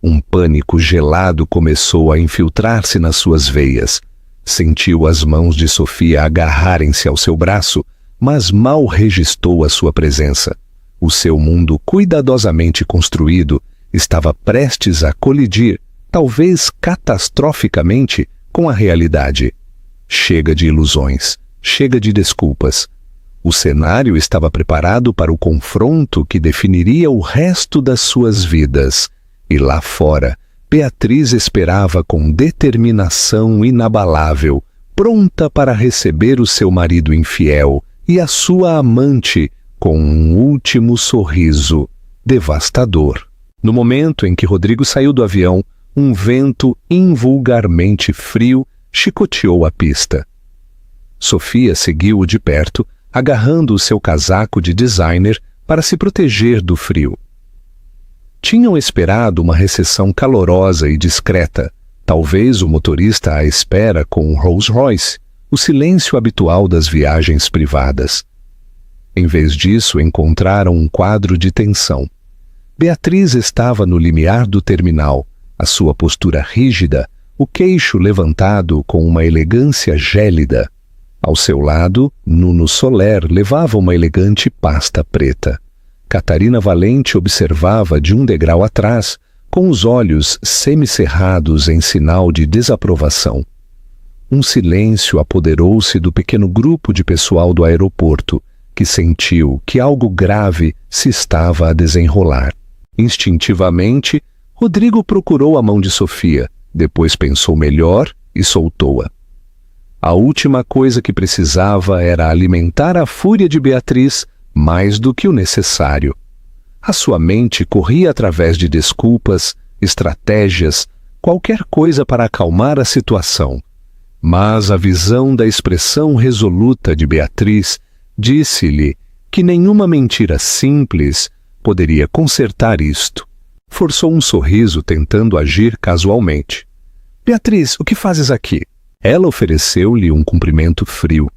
S1: Um pânico gelado começou a infiltrar-se nas suas veias. Sentiu as mãos de Sofia agarrarem-se ao seu braço, mas mal registou a sua presença. O seu mundo cuidadosamente construído estava prestes a colidir, talvez catastroficamente, com a realidade. Chega de ilusões, chega de desculpas. O cenário estava preparado para o confronto que definiria o resto das suas vidas. E lá fora, Beatriz esperava com determinação inabalável, pronta para receber o seu marido infiel e a sua amante com um último sorriso devastador. No momento em que Rodrigo saiu do avião, um vento invulgarmente frio chicoteou a pista. Sofia seguiu-o de perto, agarrando o seu casaco de designer para se proteger do frio. Tinham esperado uma recepção calorosa e discreta, talvez o motorista à espera com um Rolls-Royce, o silêncio habitual das viagens privadas. Em vez disso, encontraram um quadro de tensão. Beatriz estava no limiar do terminal, a sua postura rígida, o queixo levantado com uma elegância gélida. Ao seu lado, Nuno Soler levava uma elegante pasta preta. Catarina Valente observava de um degrau atrás, com os olhos semicerrados em sinal de desaprovação. Um silêncio apoderou-se do pequeno grupo de pessoal do aeroporto, que sentiu que algo grave se estava a desenrolar. Instintivamente, Rodrigo procurou a mão de Sofia, depois pensou melhor e soltou-a. A última coisa que precisava era alimentar a fúria de Beatriz mais do que o necessário. A sua mente corria através de desculpas, estratégias, qualquer coisa para acalmar a situação. Mas a visão da expressão resoluta de Beatriz disse-lhe que nenhuma mentira simples poderia consertar isto. Forçou um sorriso tentando agir casualmente. Beatriz, o que fazes aqui? Ela ofereceu-lhe um cumprimento frio.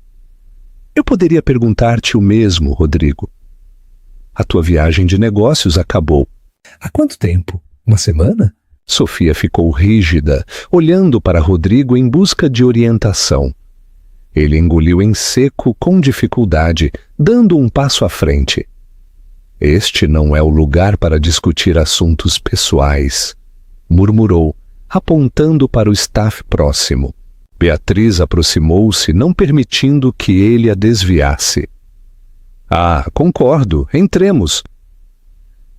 S1: Eu poderia perguntar-te o mesmo, Rodrigo. A tua viagem de negócios acabou. Há quanto tempo? Uma semana? Sofia ficou rígida, olhando para Rodrigo em busca de orientação. Ele engoliu em seco com dificuldade, dando um passo à frente. Este não é o lugar para discutir assuntos pessoais, murmurou, apontando para o staff próximo. Beatriz aproximou-se, não permitindo que ele a desviasse. Ah, concordo, entremos.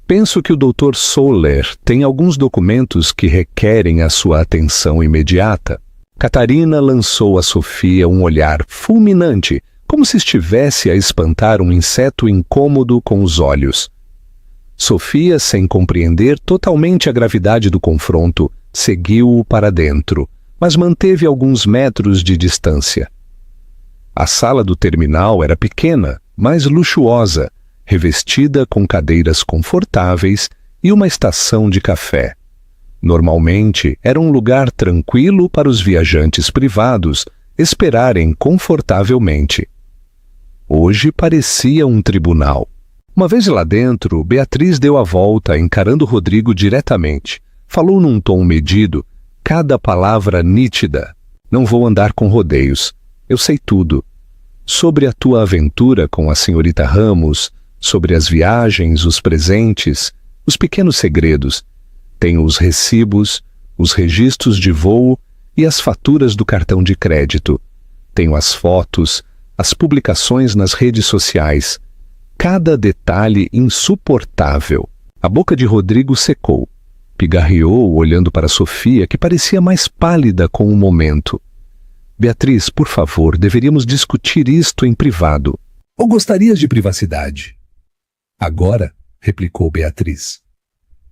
S1: Penso que o Dr. Soler tem alguns documentos que requerem a sua atenção imediata. Catarina lançou a Sofia um olhar fulminante, como se estivesse a espantar um inseto incômodo com os olhos. Sofia, sem compreender totalmente a gravidade do confronto, seguiu-o para dentro, mas manteve alguns metros de distância. A sala do terminal era pequena, mas luxuosa, revestida com cadeiras confortáveis e uma estação de café. Normalmente, era um lugar tranquilo para os viajantes privados esperarem confortavelmente. Hoje parecia um tribunal. Uma vez lá dentro, Beatriz deu a volta, encarando Rodrigo diretamente. Falou num tom medido, cada palavra nítida. Não vou andar com rodeios. Eu sei tudo. Sobre a tua aventura com a senhorita Ramos, sobre as viagens, os presentes, os pequenos segredos. Tenho os recibos, os registros de voo e as faturas do cartão de crédito. Tenho as fotos, as publicações nas redes sociais. Cada detalhe insuportável. A boca de Rodrigo secou. Pigarreou olhando para Sofia, que parecia mais pálida com o momento. Beatriz, por favor, deveríamos discutir isto em privado. Ou gostarias de privacidade? Agora, replicou Beatriz.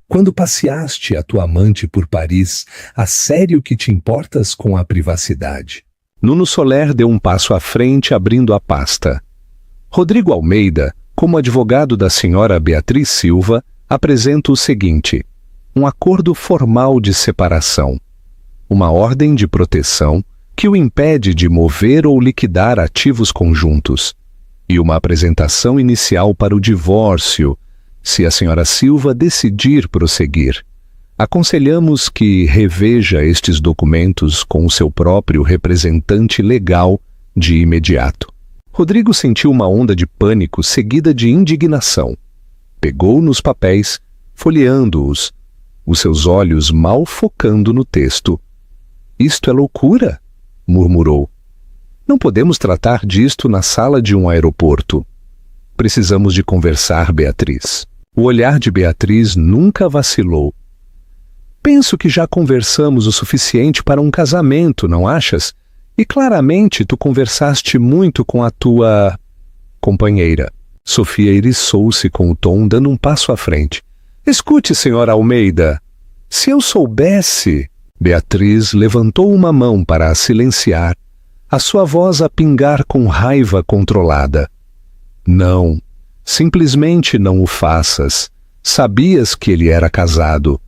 S1: Quando passeaste a tua amante por Paris, a sério que te importas com a privacidade? Nuno Soler deu um passo à frente, abrindo a pasta. Rodrigo Almeida, como advogado da senhora Beatriz Silva, apresenta o seguinte: um acordo formal de separação, uma ordem de proteção que o impede de mover ou liquidar ativos conjuntos, e uma apresentação inicial para o divórcio, se a senhora Silva decidir prosseguir. Aconselhamos que reveja estes documentos com o seu próprio representante legal de imediato. Rodrigo sentiu uma onda de pânico seguida de indignação. Pegou nos papéis, folheando-os, os seus olhos mal focando no texto. Isto é loucura, murmurou. Não podemos tratar disto na sala de um aeroporto. Precisamos de conversar, Beatriz. O olhar de Beatriz nunca vacilou. Penso que já conversamos o suficiente para um casamento, não achas? E claramente tu conversaste muito com a tua companheira. Sofia eriçou-se com o tom, dando um passo à frente. Escute, senhora Almeida. Se eu soubesse... Beatriz levantou uma mão para a silenciar, a sua voz a pingar com raiva controlada. Não, simplesmente não o faças. Sabias que ele era casado.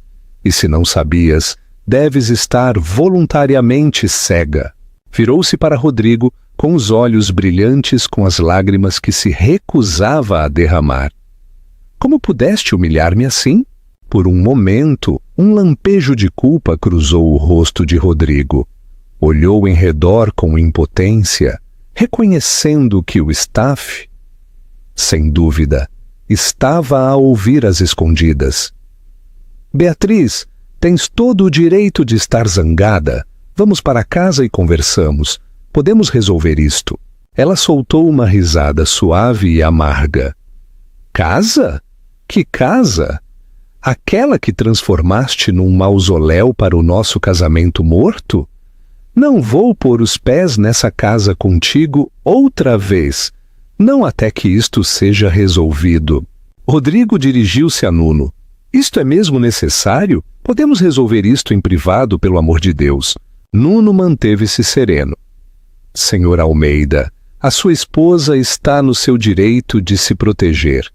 S1: E se não sabias, deves estar voluntariamente cega. Virou-se para Rodrigo com os olhos brilhantes com as lágrimas que se recusava a derramar. Como pudeste humilhar-me assim? Por um momento, um lampejo de culpa cruzou o rosto de Rodrigo. Olhou em redor com impotência, reconhecendo que o staff, sem dúvida, estava a ouvir às escondidas. Beatriz, tens todo o direito de estar zangada. Vamos para casa e conversamos. Podemos resolver isto. Ela soltou uma risada suave e amarga. Casa? Que casa? Aquela que transformaste num mausoléu para o nosso casamento morto? Não vou pôr os pés nessa casa contigo outra vez, não até que isto seja resolvido. Rodrigo dirigiu-se a Nuno. Isto é mesmo necessário? Podemos resolver isto em privado, pelo amor de Deus. Nuno manteve-se sereno. Senhor Almeida, a sua esposa está no seu direito de se proteger.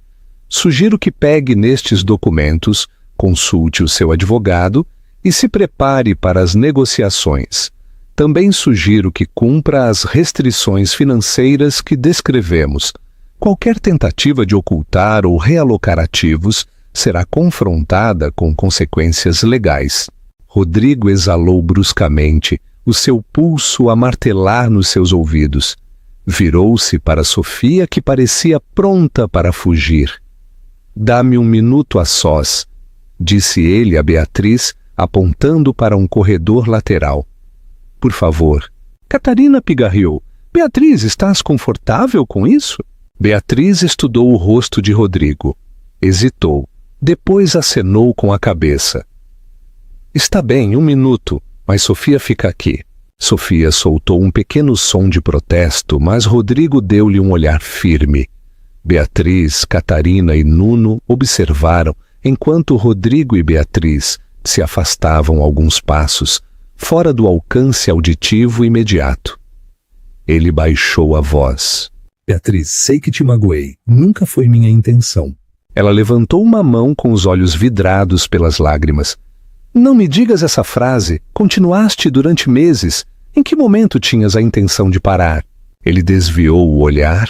S1: Sugiro que pegue nestes documentos, consulte o seu advogado e se prepare para as negociações. Também sugiro que cumpra as restrições financeiras que descrevemos. Qualquer tentativa de ocultar ou realocar ativos será confrontada com consequências legais. Rodrigo exalou bruscamente, o seu pulso a martelar nos seus ouvidos. Virou-se para Sofia, que parecia pronta para fugir. Dá-me um minuto a sós, disse ele a Beatriz, apontando para um corredor lateral. Por favor. Catarina pigarreou. Beatriz, estás confortável com isso? Beatriz estudou o rosto de Rodrigo. Hesitou. Depois acenou com a cabeça. Está bem, um minuto, mas Sofia fica aqui. Sofia soltou um pequeno som de protesto, mas Rodrigo deu-lhe um olhar firme. Beatriz, Catarina e Nuno observaram, enquanto Rodrigo e Beatriz se afastavam alguns passos, fora do alcance auditivo imediato. Ele baixou a voz. Beatriz, sei que te magoei. Nunca foi minha intenção. Ela levantou uma mão com os olhos vidrados pelas lágrimas. Não me digas essa frase. Continuaste durante meses. Em que momento tinhas a intenção de parar? Ele desviou o olhar,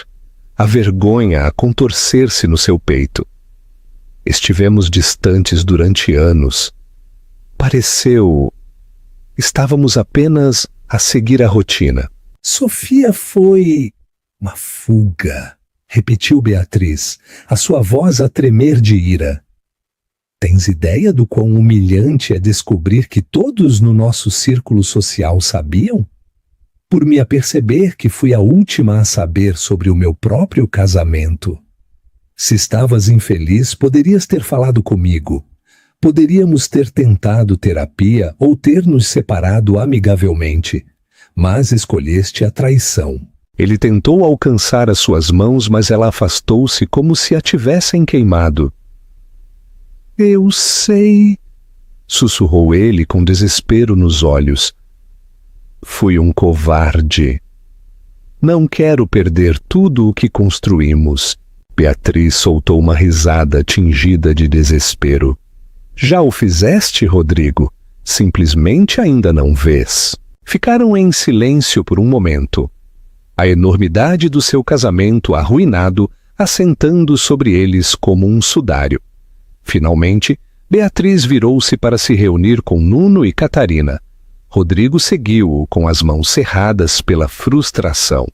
S1: a vergonha a contorcer-se no seu peito. Estivemos distantes durante anos. Pareceu... Estávamos apenas a seguir a rotina. Sofia foi... uma fuga, repetiu Beatriz, a sua voz a tremer de ira. Tens ideia do quão humilhante é descobrir que todos no nosso círculo social sabiam? Por me aperceber que fui a última a saber sobre o meu próprio casamento. Se estavas infeliz, poderias ter falado comigo. Poderíamos ter tentado terapia ou ter nos separado amigavelmente, mas escolheste a traição. Ele tentou alcançar as suas mãos, mas ela afastou-se como se a tivessem queimado. Eu sei, sussurrou ele com desespero nos olhos. Fui um covarde. Não quero perder tudo o que construímos. Beatriz soltou uma risada tingida de desespero. Já o fizeste, Rodrigo? Simplesmente ainda não vês. Ficaram em silêncio por um momento. A enormidade do seu casamento arruinado assentando sobre eles como um sudário. Finalmente, Beatriz virou-se para se reunir com Nuno e Catarina. Rodrigo seguiu-o com as mãos cerradas pela frustração.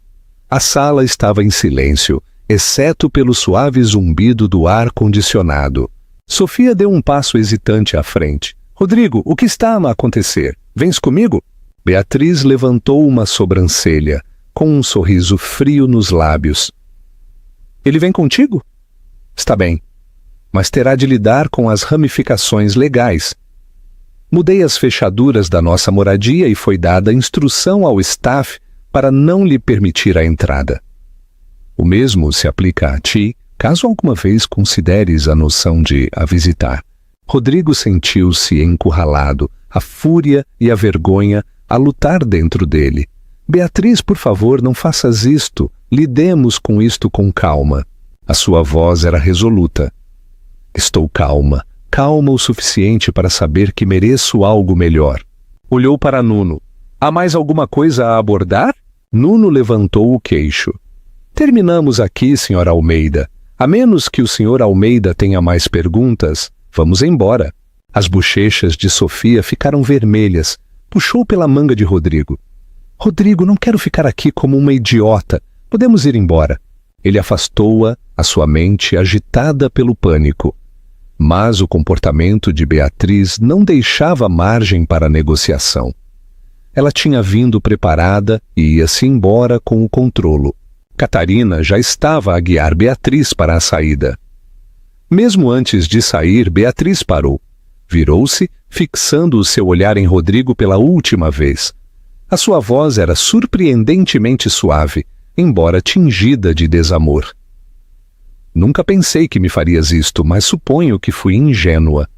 S1: A sala estava em silêncio, exceto pelo suave zumbido do ar-condicionado. Sofia deu um passo hesitante à frente. Rodrigo, o que está a acontecer? Vens comigo? Beatriz levantou uma sobrancelha, com um sorriso frio nos lábios. Ele vem contigo? Está bem, mas terá de lidar com as ramificações legais. Mudei as fechaduras da nossa moradia e foi dada instrução ao staff para não lhe permitir a entrada. O mesmo se aplica a ti, caso alguma vez consideres a noção de a visitar. Rodrigo sentiu-se encurralado, a fúria e a vergonha a lutar dentro dele. Beatriz, por favor, não faças isto. Lidemos com isto com calma. A sua voz era resoluta. Estou calma, calma o suficiente para saber que mereço algo melhor. Olhou para Nuno. Há mais alguma coisa a abordar? Nuno levantou o queixo. Terminamos aqui, Sr. Almeida. A menos que o Sr. Almeida tenha mais perguntas, vamos embora. As bochechas de Sofia ficaram vermelhas. Puxou pela manga de Rodrigo. Rodrigo, não quero ficar aqui como uma idiota. Podemos ir embora. Ele afastou-a, a sua mente agitada pelo pânico. Mas o comportamento de Beatriz não deixava margem para negociação. Ela tinha vindo preparada e ia-se embora com o controlo. Catarina já estava a guiar Beatriz para a saída. Mesmo antes de sair, Beatriz parou. Virou-se, fixando o seu olhar em Rodrigo pela última vez. A sua voz era surpreendentemente suave, embora tingida de desamor. Nunca pensei que me farias isto, mas suponho que fui ingênua.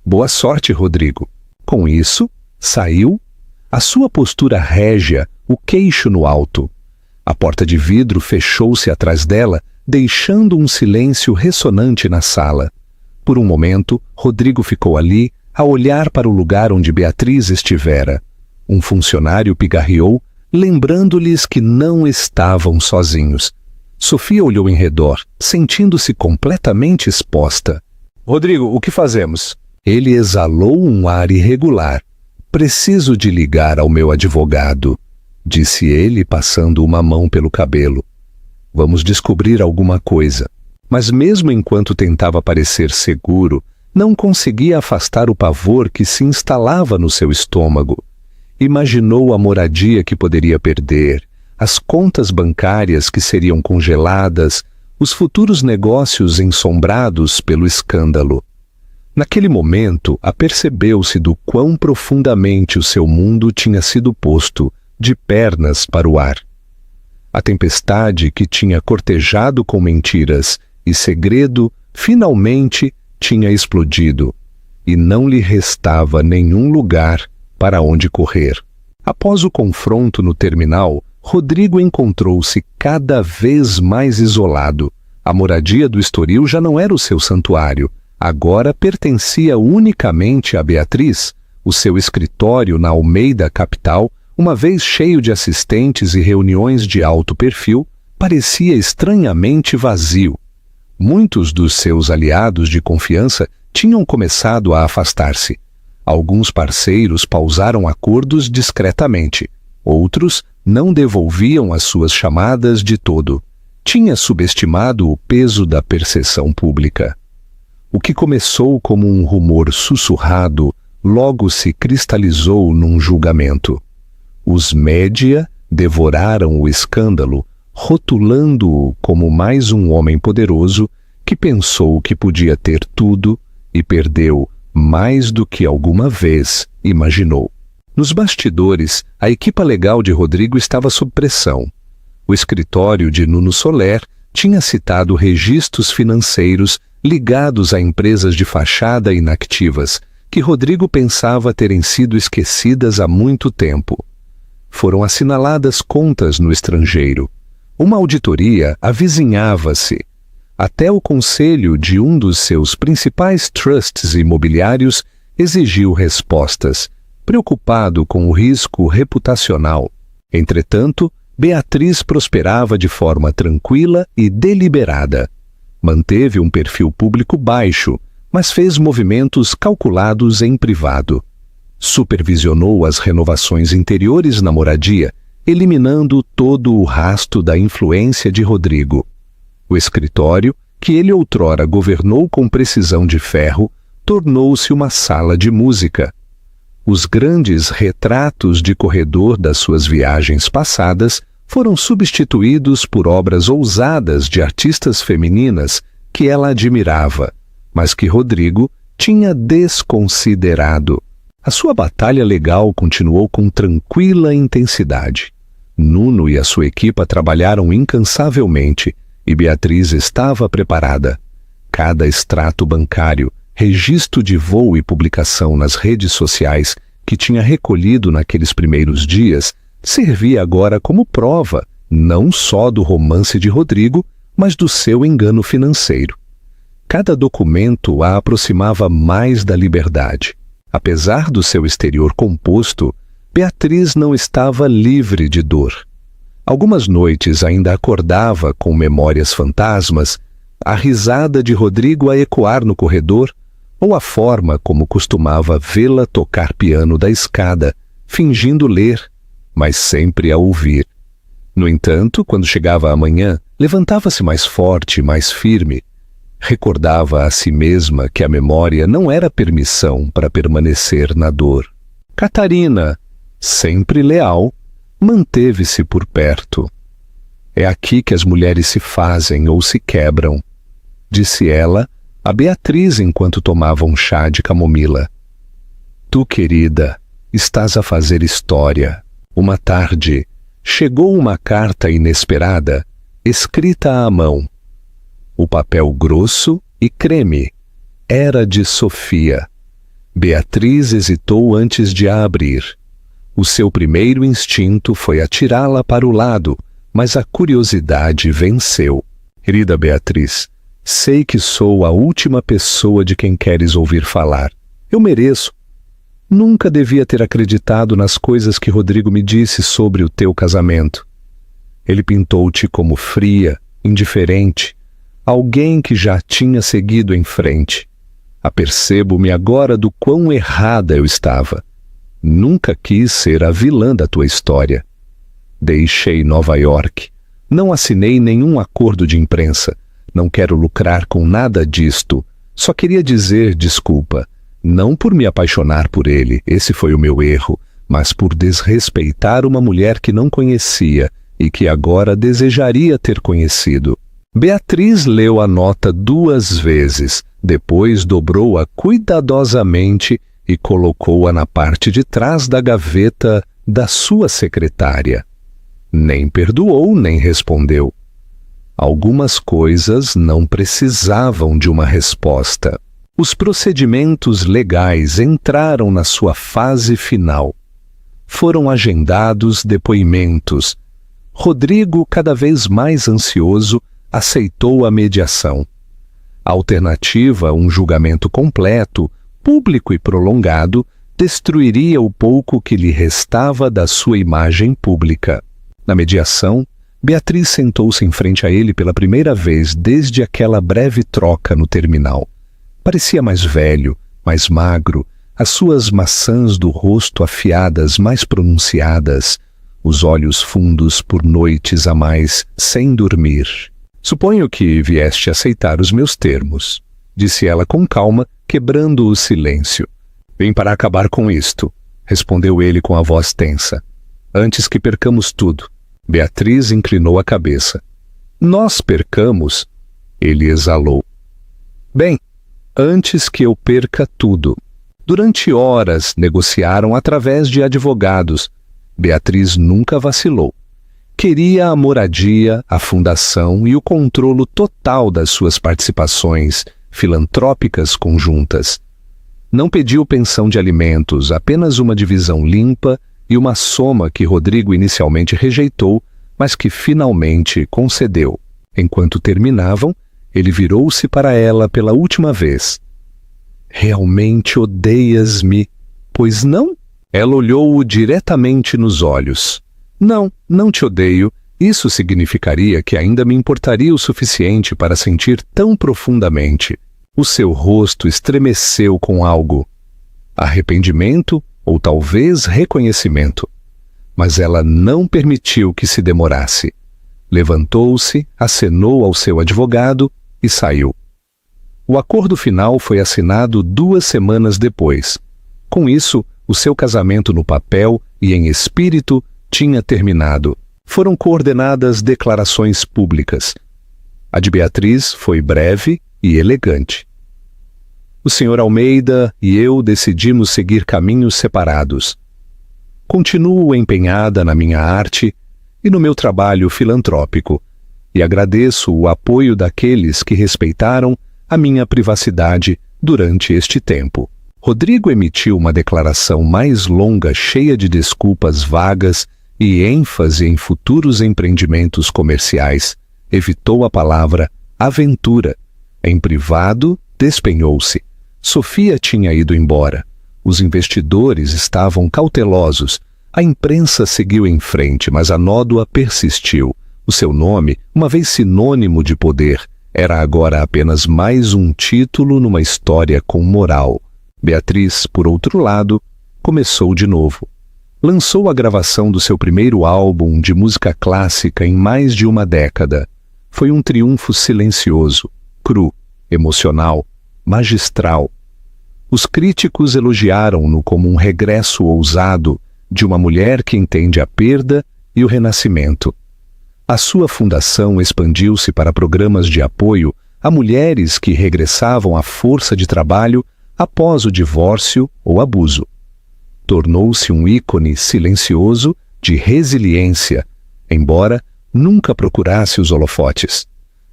S1: Boa sorte, Rodrigo. Com isso, saiu, a sua postura régia, o queixo no alto. A porta de vidro fechou-se atrás dela, deixando um silêncio ressonante na sala. Por um momento, Rodrigo ficou ali, a olhar para o lugar onde Beatriz estivera. Um funcionário pigarreou, lembrando-lhes que não estavam sozinhos. Sofia olhou em redor, sentindo-se completamente exposta. Rodrigo, o que fazemos? Ele exalou um ar irregular. Preciso de ligar ao meu advogado, disse ele, passando uma mão pelo cabelo. Vamos descobrir alguma coisa. Mas mesmo enquanto tentava parecer seguro, não conseguia afastar o pavor que se instalava no seu estômago. Imaginou a moradia que poderia perder, as contas bancárias que seriam congeladas, os futuros negócios ensombrados pelo escândalo. Naquele momento, apercebeu-se do quão profundamente o seu mundo tinha sido posto, de pernas para o ar. A tempestade que tinha cortejado com mentiras e segredo, finalmente tinha explodido, e não lhe restava nenhum lugar para onde correr. Após o confronto no terminal, Rodrigo encontrou-se cada vez mais isolado. A moradia do Estoril já não era o seu santuário, agora pertencia unicamente a Beatriz. O seu escritório na Almeida Capital, uma vez cheio de assistentes e reuniões de alto perfil, parecia estranhamente vazio. Muitos dos seus aliados de confiança tinham começado a afastar-se. Alguns parceiros pausaram acordos discretamente. Outros não devolviam as suas chamadas de todo. Tinha subestimado o peso da perseguição pública. O que começou como um rumor sussurrado, logo se cristalizou num julgamento. Os média devoraram o escândalo, rotulando-o como mais um homem poderoso que pensou que podia ter tudo e perdeu mais do que alguma vez imaginou. Nos bastidores, a equipa legal de Rodrigo estava sob pressão. O escritório de Nuno Soler tinha citado registros financeiros ligados a empresas de fachada inactivas, que Rodrigo pensava terem sido esquecidas há muito tempo. Foram assinaladas contas no estrangeiro. Uma auditoria avizinhava-se. Até o conselho de um dos seus principais trusts imobiliários exigiu respostas, preocupado com o risco reputacional. Entretanto, Beatriz prosperava de forma tranquila e deliberada. Manteve um perfil público baixo, mas fez movimentos calculados em privado. Supervisionou as renovações interiores na moradia, eliminando todo o rastro da influência de Rodrigo. O escritório, que ele outrora governou com precisão de ferro, tornou-se uma sala de música. Os grandes retratos de corredor das suas viagens passadas foram substituídos por obras ousadas de artistas femininas que ela admirava, mas que Rodrigo tinha desconsiderado. A sua batalha legal continuou com tranquila intensidade. Nuno e a sua equipa trabalharam incansavelmente, e Beatriz estava preparada. Cada extrato bancário, registro de voo e publicação nas redes sociais que tinha recolhido naqueles primeiros dias, servia agora como prova, não só do romance de Rodrigo, mas do seu engano financeiro. Cada documento a aproximava mais da liberdade. Apesar do seu exterior composto, Beatriz não estava livre de dor. Algumas noites ainda acordava com memórias fantasmas, a risada de Rodrigo a ecoar no corredor, ou a forma como costumava vê-la tocar piano da escada, fingindo ler, mas sempre a ouvir. No entanto, quando chegava a manhã, levantava-se mais forte, mais firme. Recordava a si mesma que a memória não era permissão para permanecer na dor. Catarina, sempre leal, manteve-se por perto. É aqui que as mulheres se fazem ou se quebram, disse ela a Beatriz enquanto tomava um chá de camomila. Tu, querida, estás a fazer história. Uma tarde, chegou uma carta inesperada, escrita à mão. O papel grosso e creme. Era de Sofia. Beatriz hesitou antes de a abrir. O seu primeiro instinto foi atirá-la para o lado, mas a curiosidade venceu. Querida Beatriz, sei que sou a última pessoa de quem queres ouvir falar. Eu mereço. Nunca devia ter acreditado nas coisas que Rodrigo me disse sobre o teu casamento. Ele pintou-te como fria, indiferente, alguém que já tinha seguido em frente. Apercebo-me agora do quão errada eu estava. Nunca quis ser a vilã da tua história. Deixei Nova York. Não assinei nenhum acordo de imprensa. Não quero lucrar com nada disto. Só queria dizer desculpa. Não por me apaixonar por ele, esse foi o meu erro, mas por desrespeitar uma mulher que não conhecia e que agora desejaria ter conhecido. Beatriz leu a nota 2 vezes, depois dobrou-a cuidadosamente e colocou-a na parte de trás da gaveta da sua secretária. Nem perdoou, nem respondeu. Algumas coisas não precisavam de uma resposta. Os procedimentos legais entraram na sua fase final. Foram agendados depoimentos. Rodrigo, cada vez mais ansioso, aceitou a mediação. A alternativa, um julgamento completo, público e prolongado, destruiria o pouco que lhe restava da sua imagem pública. Na mediação, Beatriz sentou-se em frente a ele pela primeira vez desde aquela breve troca no terminal. Parecia mais velho, mais magro, as suas maçãs do rosto afiadas mais pronunciadas, os olhos fundos por noites a mais sem dormir. Suponho que vieste aceitar os meus termos, disse ela com calma, quebrando o silêncio. Vim para acabar com isto, respondeu ele com a voz tensa. Antes que percamos tudo. Beatriz inclinou a cabeça. Nós percamos? Ele exalou. Bem, antes que eu perca tudo. Durante horas negociaram através de advogados. Beatriz nunca vacilou. Queria a moradia, a fundação e o controlo total das suas participações filantrópicas conjuntas. Não pediu pensão de alimentos, apenas uma divisão limpa e uma soma que Rodrigo inicialmente rejeitou, mas que finalmente concedeu. Enquanto terminavam, ele virou-se para ela pela última vez. Realmente odeias-me, pois não? Ela olhou-o diretamente nos olhos. Não, não te odeio. Isso significaria que ainda me importaria o suficiente para sentir tão profundamente. O seu rosto estremeceu com algo. Arrependimento ou talvez reconhecimento. Mas ela não permitiu que se demorasse. Levantou-se, acenou ao seu advogado e saiu. O acordo final foi assinado 2 semanas depois. Com isso, o seu casamento no papel e em espírito tinha terminado. Foram coordenadas declarações públicas. A de Beatriz foi breve e elegante. O Sr. Almeida e eu decidimos seguir caminhos separados. Continuo empenhada na minha arte e no meu trabalho filantrópico, e agradeço o apoio daqueles que respeitaram a minha privacidade durante este tempo. Rodrigo emitiu uma declaração mais longa, cheia de desculpas vagas e ênfase em futuros empreendimentos comerciais. Evitou a palavra aventura. Em privado, despenhou-se. Sofia tinha ido embora. Os investidores estavam cautelosos. A imprensa seguiu em frente, mas a nódoa persistiu. O seu nome, uma vez sinônimo de poder, era agora apenas mais um título numa história com moral. Beatriz, por outro lado, começou de novo. Lançou a gravação do seu primeiro álbum de música clássica em mais de uma década. Foi um triunfo silencioso, cru, emocional, magistral. Os críticos elogiaram-no como um regresso ousado de uma mulher que entende a perda e o renascimento. A sua fundação expandiu-se para programas de apoio a mulheres que regressavam à força de trabalho após o divórcio ou abuso. Tornou-se um ícone silencioso de resiliência, embora nunca procurasse os holofotes.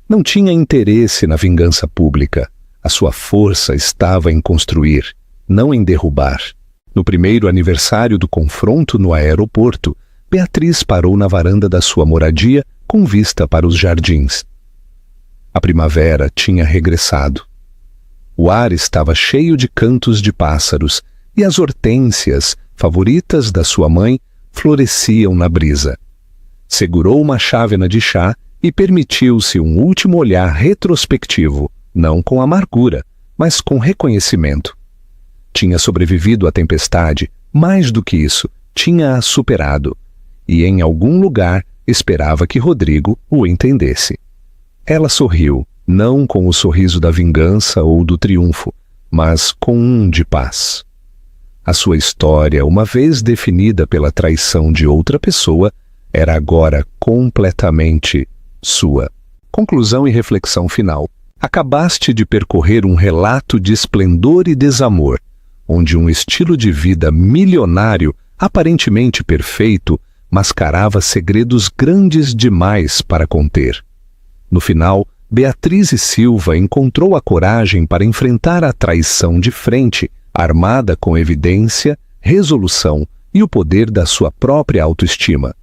S1: Não tinha interesse na vingança pública. A sua força estava em construir, não em derrubar. No primeiro aniversário do confronto no aeroporto, Beatriz parou na varanda da sua moradia com vista para os jardins. A primavera tinha regressado. O ar estava cheio de cantos de pássaros e as hortênsias, favoritas da sua mãe, floresciam na brisa. Segurou uma chávena de chá e permitiu-se um último olhar retrospectivo, não com amargura, mas com reconhecimento. Tinha sobrevivido à tempestade, mais do que isso, tinha-a superado, e em algum lugar esperava que Rodrigo o entendesse. Ela sorriu, não com o sorriso da vingança ou do triunfo, mas com um de paz. A sua história, uma vez definida pela traição de outra pessoa, era agora completamente sua. Conclusão e reflexão final. Acabaste de percorrer um relato de esplendor e desamor, onde um estilo de vida milionário, aparentemente perfeito, mascarava segredos grandes demais para conter. No final, Beatriz e Silva encontrou a coragem para enfrentar a traição de frente, armada com evidência, resolução e o poder da sua própria autoestima.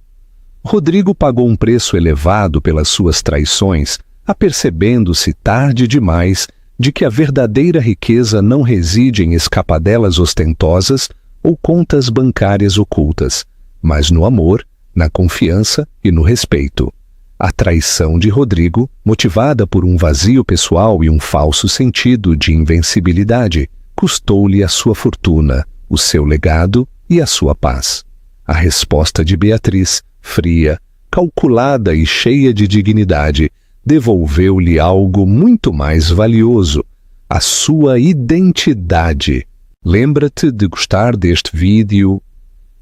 S1: Rodrigo pagou um preço elevado pelas suas traições, apercebendo-se tarde demais de que a verdadeira riqueza não reside em escapadelas ostentosas ou contas bancárias ocultas, mas no amor, na confiança e no respeito. A traição de Rodrigo, motivada por um vazio pessoal e um falso sentido de invencibilidade, custou-lhe a sua fortuna, o seu legado e a sua paz. A resposta de Beatriz, fria, calculada e cheia de dignidade, devolveu-lhe algo muito mais valioso, a sua identidade. Lembra-te de gostar deste vídeo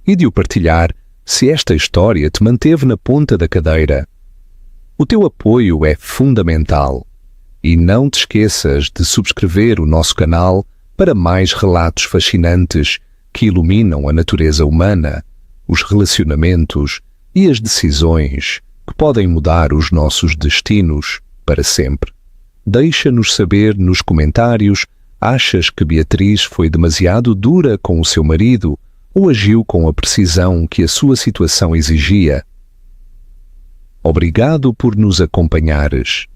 S1: e de o partilhar se esta história te manteve na ponta da cadeira. O teu apoio é fundamental. E não te esqueças de subscrever o nosso canal para mais relatos fascinantes que iluminam a natureza humana, os relacionamentos e as decisões que podem mudar os nossos destinos para sempre. Deixa-nos saber nos comentários: achas que Beatriz foi demasiado dura com o seu marido ou agiu com a precisão que a sua situação exigia? Obrigado por nos acompanhares.